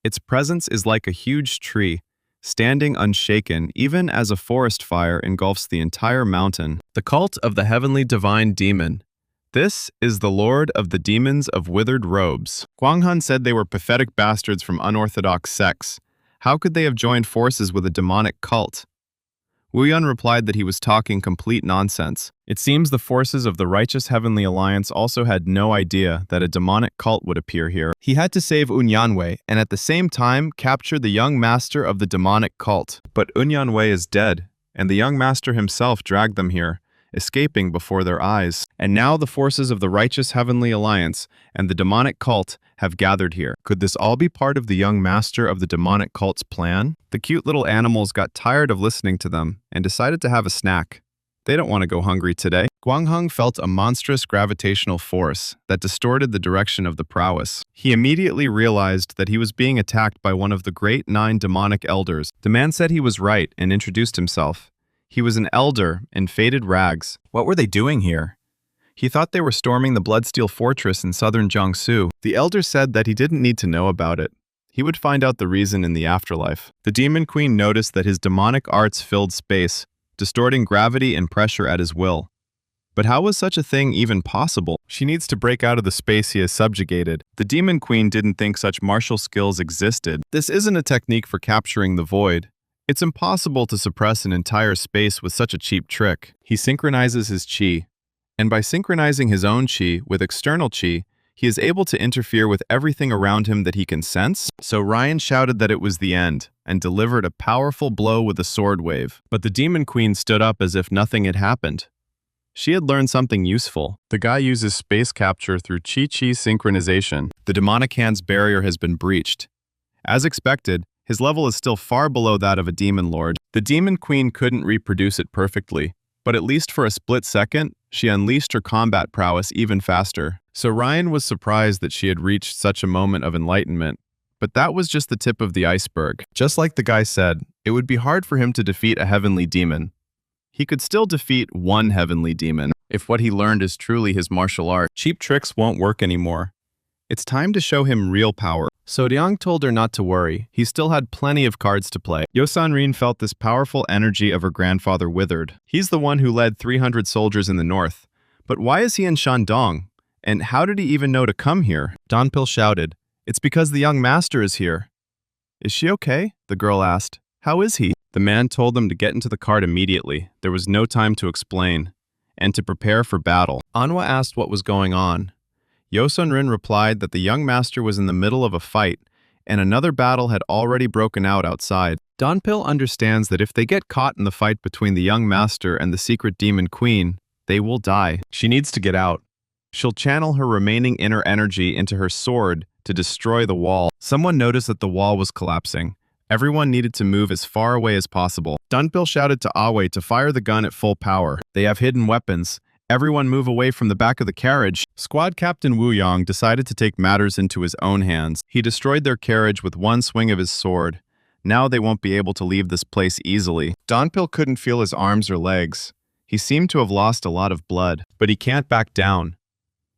Its presence is like a huge tree, standing unshaken even as a forest fire engulfs the entire mountain. The cult of the heavenly divine demon. This is the lord of the demons of withered robes. Guanghan said they were pathetic bastards from unorthodox sects. How could they have joined forces with a demonic cult? Wuyun replied that he was talking complete nonsense. It seems the forces of the righteous heavenly alliance also had no idea that a demonic cult would appear here. He had to save Unyanwei and at the same time capture the young master of the demonic cult. But Unyanwei is dead, and the young master himself dragged them here, escaping before their eyes. And now the forces of the righteous heavenly alliance and the demonic cult have gathered here. Could this all be part of the young master of the demonic cult's plan? The cute little animals got tired of listening to them and decided to have a snack. They don't want to go hungry today. Guangheng felt a monstrous gravitational force that distorted the direction of the prowess. He immediately realized that he was being attacked by one of the great 9 demonic elders. The man said he was right and introduced himself. He was an elder in faded rags. What were they doing here? He thought they were storming the Bloodsteel Fortress in southern Jiangsu. The elder said that he didn't need to know about it. He would find out the reason in the afterlife. The Demon Queen noticed that his demonic arts filled space, distorting gravity and pressure at his will. But how was such a thing even possible? She needs to break out of the space he has subjugated. The Demon Queen didn't think such martial skills existed. This isn't a technique for capturing the void. It's impossible to suppress an entire space with such a cheap trick. He synchronizes his chi. And by synchronizing his own chi with external chi, he is able to interfere with everything around him that he can sense. So Ryan shouted that it was the end, and delivered a powerful blow with a sword wave. But the Demon Queen stood up as if nothing had happened. She had learned something useful. The guy uses space capture through chi-chi synchronization. The demonic hand's barrier has been breached. As expected, his level is still far below that of a demon lord. The Demon Queen couldn't reproduce it perfectly, but at least for a split second, she unleashed her combat prowess even faster. So Ryan was surprised that she had reached such a moment of enlightenment. But that was just the tip of the iceberg. Just like the guy said, it would be hard for him to defeat a heavenly demon. He could still defeat one heavenly demon if what he learned is truly his martial art. Cheap tricks won't work anymore. It's time to show him real power. So Liang told her not to worry. He still had plenty of cards to play. Yosanrin felt this powerful energy of her grandfather withered. He's the one who led 300 soldiers in the north. But why is he in Shandong? And how did he even know to come here? Donpil shouted, "It's because the young master is here." "Is she okay?" the girl asked. "How is he?" The man told them to get into the cart immediately. There was no time to explain. And to prepare for battle. Anhwa asked what was going on. Yosunrin replied that the young master was in the middle of a fight, and another battle had already broken out outside. Donpil understands that if they get caught in the fight between the young master and the secret demon queen, they will die. She needs to get out. She'll channel her remaining inner energy into her sword to destroy the wall. Someone noticed that the wall was collapsing. Everyone needed to move as far away as possible. Dunpil shouted to Awe to fire the gun at full power. They have hidden weapons. Everyone move away from the back of the carriage. Squad Captain Wu Yang decided to take matters into his own hands. He destroyed their carriage with one swing of his sword. Now they won't be able to leave this place easily. Donpil couldn't feel his arms or legs. He seemed to have lost a lot of blood, but he can't back down.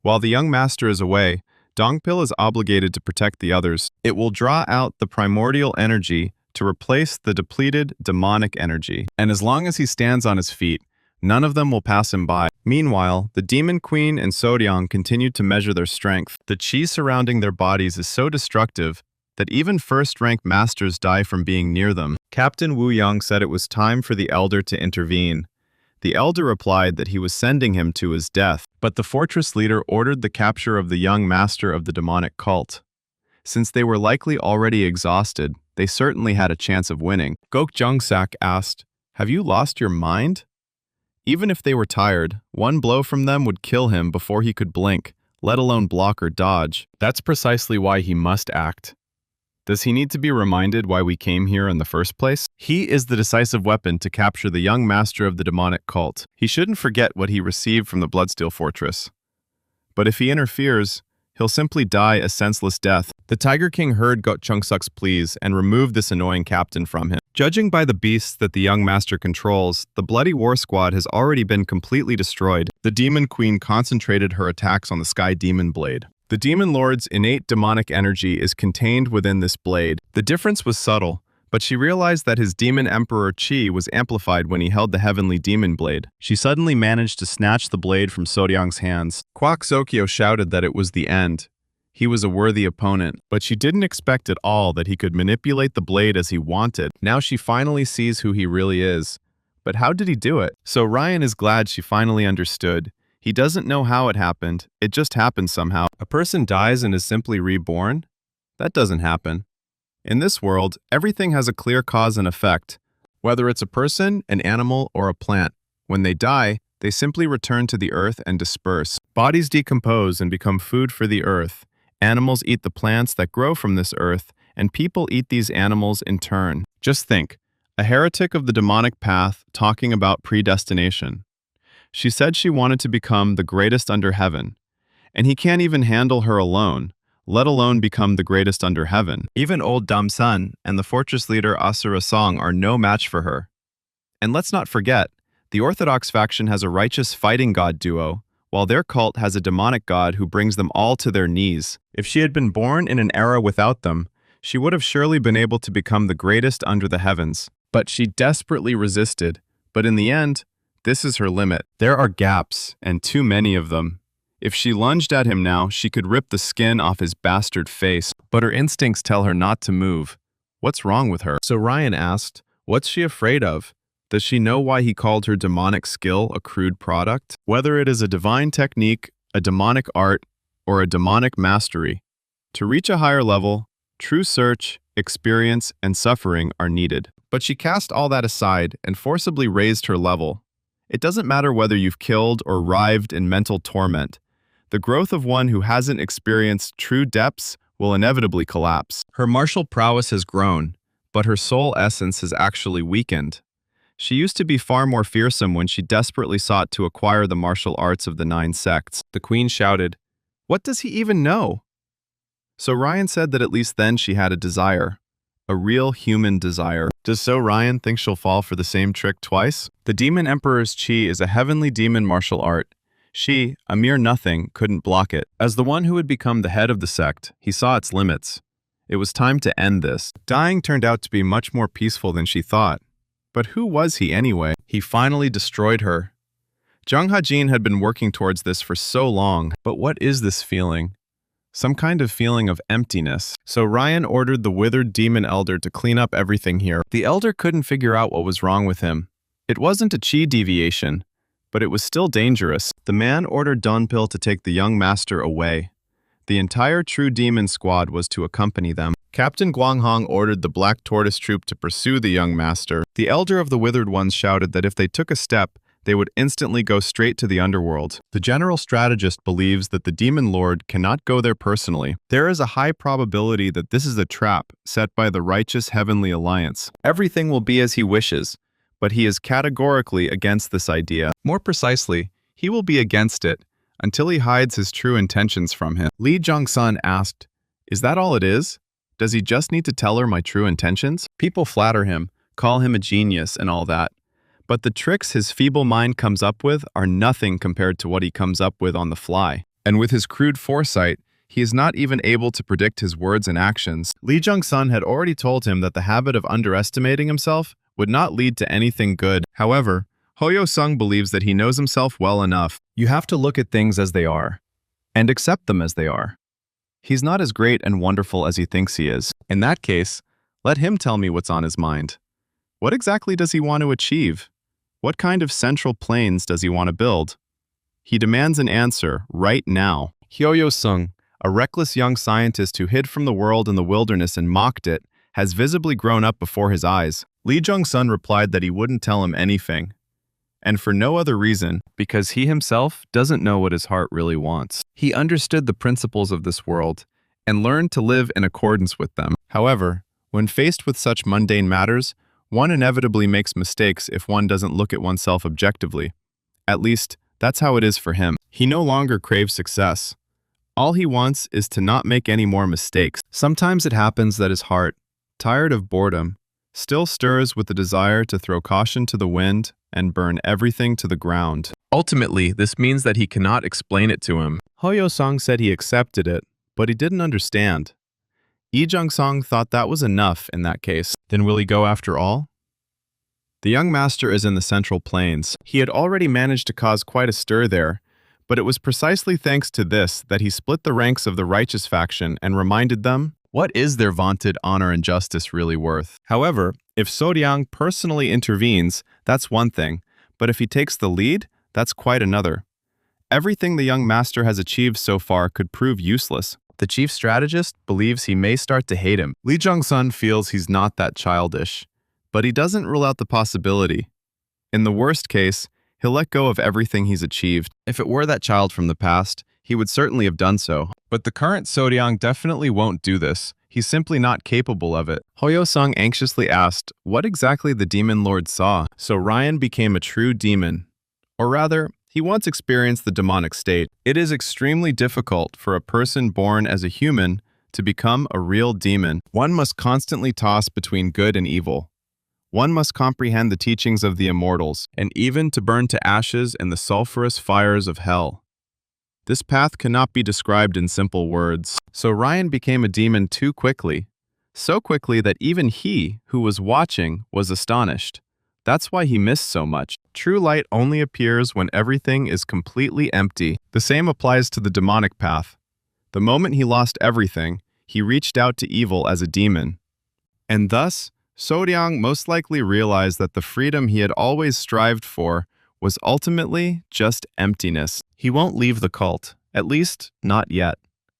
While the young master is away, Dongpil is obligated to protect the others. It will draw out the primordial energy to replace the depleted demonic energy. And as long as he stands on his feet, none of them will pass him by. Meanwhile, the Demon Queen and Sodiang continued to measure their strength. The chi surrounding their bodies is so destructive that even first-rank masters die from being near them. Captain Wu Yang said it was time for the elder to intervene. The elder replied that he was sending him to his death, but the fortress leader ordered the capture of the young master of the demonic cult. Since they were likely already exhausted, they certainly had a chance of winning. Gok Jungsak asked, "Have you lost your mind?" Even if they were tired, one blow from them would kill him before he could blink, let alone block or dodge. That's precisely why he must act. Does he need to be reminded why we came here in the first place? He is the decisive weapon to capture the young master of the demonic cult. He shouldn't forget what he received from the Bloodsteel Fortress. But if he interferes, he'll simply die a senseless death. The Tiger King heard Gok Jungsuk's pleas and removed this annoying captain from him. Judging by the beasts that the young master controls, the Bloody War Squad has already been completely destroyed. The Demon Queen concentrated her attacks on the Sky Demon Blade. The demon lord's innate demonic energy is contained within this blade. The difference was subtle, but she realized that his demon emperor Qi was amplified when he held the heavenly demon blade. She suddenly managed to snatch the blade from Soryang's hands. Kwak Sokyo shouted that it was the end. He was a worthy opponent, but she didn't expect at all that he could manipulate the blade as he wanted. Now she finally sees who he really is. But how did he do it? So Ryan is glad she finally understood. He doesn't know how it happened. It just happened somehow. A person dies and is simply reborn? That doesn't happen. In this world, everything has a clear cause and effect. Whether it's a person, an animal, or a plant. When they die, they simply return to the earth and disperse. Bodies decompose and become food for the earth. Animals eat the plants that grow from this earth, and people eat these animals in turn. Just think, a heretic of the demonic path talking about predestination. She said she wanted to become the greatest under heaven, and he can't even handle her alone, let alone become the greatest under heaven. Even old Damsan and the fortress leader Asura Song are no match for her. And let's not forget, the Orthodox faction has a righteous fighting god duo, while their cult has a demonic god who brings them all to their knees. If she had been born in an era without them, she would have surely been able to become the greatest under the heavens. But she desperately resisted. But in the end, this is her limit. There are gaps, and too many of them. If she lunged at him now, she could rip the skin off his bastard face. But her instincts tell her not to move. What's wrong with her? So Ryan asked, what's she afraid of? Does she know why he called her demonic skill a crude product? Whether it is a divine technique, a demonic art, or a demonic mastery, to reach a higher level, true search, experience, and suffering are needed. But she cast all that aside and forcibly raised her level. It doesn't matter whether you've killed or writhed in mental torment. The growth of one who hasn't experienced true depths will inevitably collapse. Her martial prowess has grown, but her soul essence has actually weakened. She used to be far more fearsome when she desperately sought to acquire the martial arts of the 9 sects. The queen shouted, "What does he even know?" So Ryan said that at least then she had a desire. A real human desire. Does so Ryan think she'll fall for the same trick twice? The Demon Emperor's Qi is a heavenly demon martial art. She, a mere nothing, couldn't block it. As the one who had become the head of the sect, he saw its limits. It was time to end this. Dying turned out to be much more peaceful than she thought. But who was he anyway? He finally destroyed her. Jung Ha-jin had been working towards this for so long, but what is this feeling? Some kind of feeling of emptiness. So Ryan ordered the withered demon elder to clean up everything here. The elder couldn't figure out what was wrong with him. It wasn't a Qi deviation, but it was still dangerous. The man ordered Dunpil to take the young master away. The entire True Demon squad was to accompany them. Captain Guanghong ordered the Black Tortoise troop to pursue the young master. The elder of the Withered Ones shouted that if they took a step, they would instantly go straight to the underworld. The general strategist believes that the Demon Lord cannot go there personally. There is a high probability that this is a trap set by the righteous Heavenly Alliance. Everything will be as he wishes, but he is categorically against this idea. More precisely, he will be against it until he hides his true intentions from him. Lee Jong-sun asked, "Is that all it is? Does he just need to tell her my true intentions?" People flatter him, call him a genius and all that. But the tricks his feeble mind comes up with are nothing compared to what he comes up with on the fly. And with his crude foresight, he is not even able to predict his words and actions. Lee Jung-sun had already told him that the habit of underestimating himself would not lead to anything good. However, Hoyo-sung believes that he knows himself well enough. You have to look at things as they are, and accept them as they are. He's not as great and wonderful as he thinks he is. In that case, let him tell me what's on his mind. What exactly does he want to achieve? What kind of central planes does he want to build? He demands an answer right now. Hyo-sung, a reckless young scientist who hid from the world in the wilderness and mocked it, has visibly grown up before his eyes. Lee Jung-sun replied that he wouldn't tell him anything. And for no other reason, because he himself doesn't know what his heart really wants. He understood the principles of this world and learned to live in accordance with them. However, when faced with such mundane matters, one inevitably makes mistakes if one doesn't look at oneself objectively. At least, that's how it is for him. He no longer craves success. All he wants is to not make any more mistakes. Sometimes it happens that his heart, tired of boredom, still stirs with the desire to throw caution to the wind and burn everything to the ground. Ultimately, this means that he cannot explain it to him. Hoyo-sung said he accepted it, but he didn't understand. Lee Jung-sung thought that was enough in that case. Then will he go after all? The young master is in the Central Plains. He had already managed to cause quite a stir there, but it was precisely thanks to this that he split the ranks of the righteous faction and reminded them, what is their vaunted honor and justice really worth? However, if So-ryang personally intervenes, that's one thing, but if he takes the lead, that's quite another. Everything the young master has achieved so far could prove useless. The chief strategist believes he may start to hate him. Lee Jung-sun feels he's not that childish, but he doesn't rule out the possibility. In the worst case, he'll let go of everything he's achieved. If it were that child from the past, he would certainly have done so. But the current So-ryang definitely won't do this. He's simply not capable of it. Hoyo-sung anxiously asked what exactly the demon lord saw. So Ryan became a true demon. Or rather, he once experienced the demonic state. It is extremely difficult for a person born as a human to become a real demon. One must constantly toss between good and evil. One must comprehend the teachings of the immortals, and even to burn to ashes in the sulfurous fires of hell. This path cannot be described in simple words. So Ryan became a demon too quickly. So quickly that even he, who was watching, was astonished. That's why he missed so much. True light only appears when everything is completely empty. The same applies to the demonic path. The moment he lost everything, he reached out to evil as a demon. And thus, So-ryang most likely realized that the freedom he had always strived for was ultimately just emptiness. He won't leave the cult, at least not yet.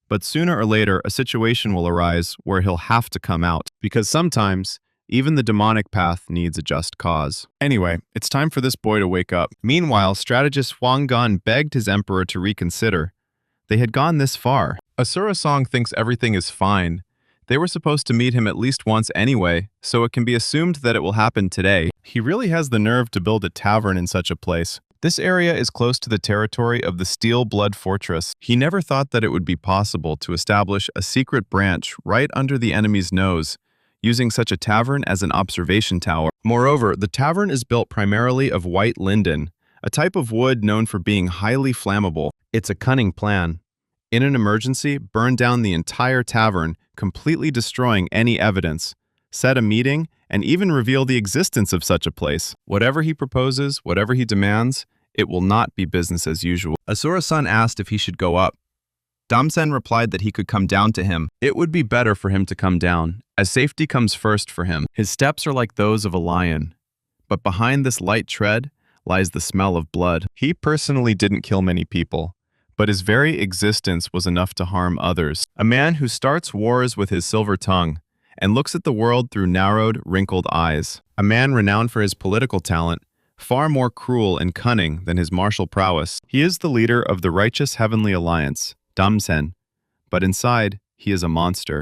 But sooner or later, a situation will arise where he'll have to come out, because sometimes even the demonic path needs a just cause. Anyway, it's time for this boy to wake up. Meanwhile, strategist Hwang Gun begged his emperor to reconsider. They had gone this far. Asura Song thinks everything is fine. They were supposed to meet him at least once anyway, so it can be assumed that it will happen today. He really has the nerve to build a tavern in such a place. This area is close to the territory of the Steel Blood Fortress. He never thought that it would be possible to establish a secret branch right under the enemy's nose, using such a tavern as an observation tower. Moreover, the tavern is built primarily of white linden, a type of wood known for being highly flammable. It's a cunning plan. In an emergency, burn down the entire tavern, completely destroying any evidence, set a meeting, and even reveal the existence of such a place. Whatever he proposes, whatever he demands, it will not be business as usual. Asura-san asked if he should go up. Damsen replied that he could come down to him. It would be better for him to come down, as safety comes first for him. His steps are like those of a lion. But behind this light tread lies the smell of blood. He personally didn't kill many people, but his very existence was enough to harm others. A man who starts wars with his silver tongue and looks at the world through narrowed, wrinkled eyes. A man renowned for his political talent, far more cruel and cunning than his martial prowess. He is the leader of the righteous heavenly alliance, Damsen, but inside, he is a monster.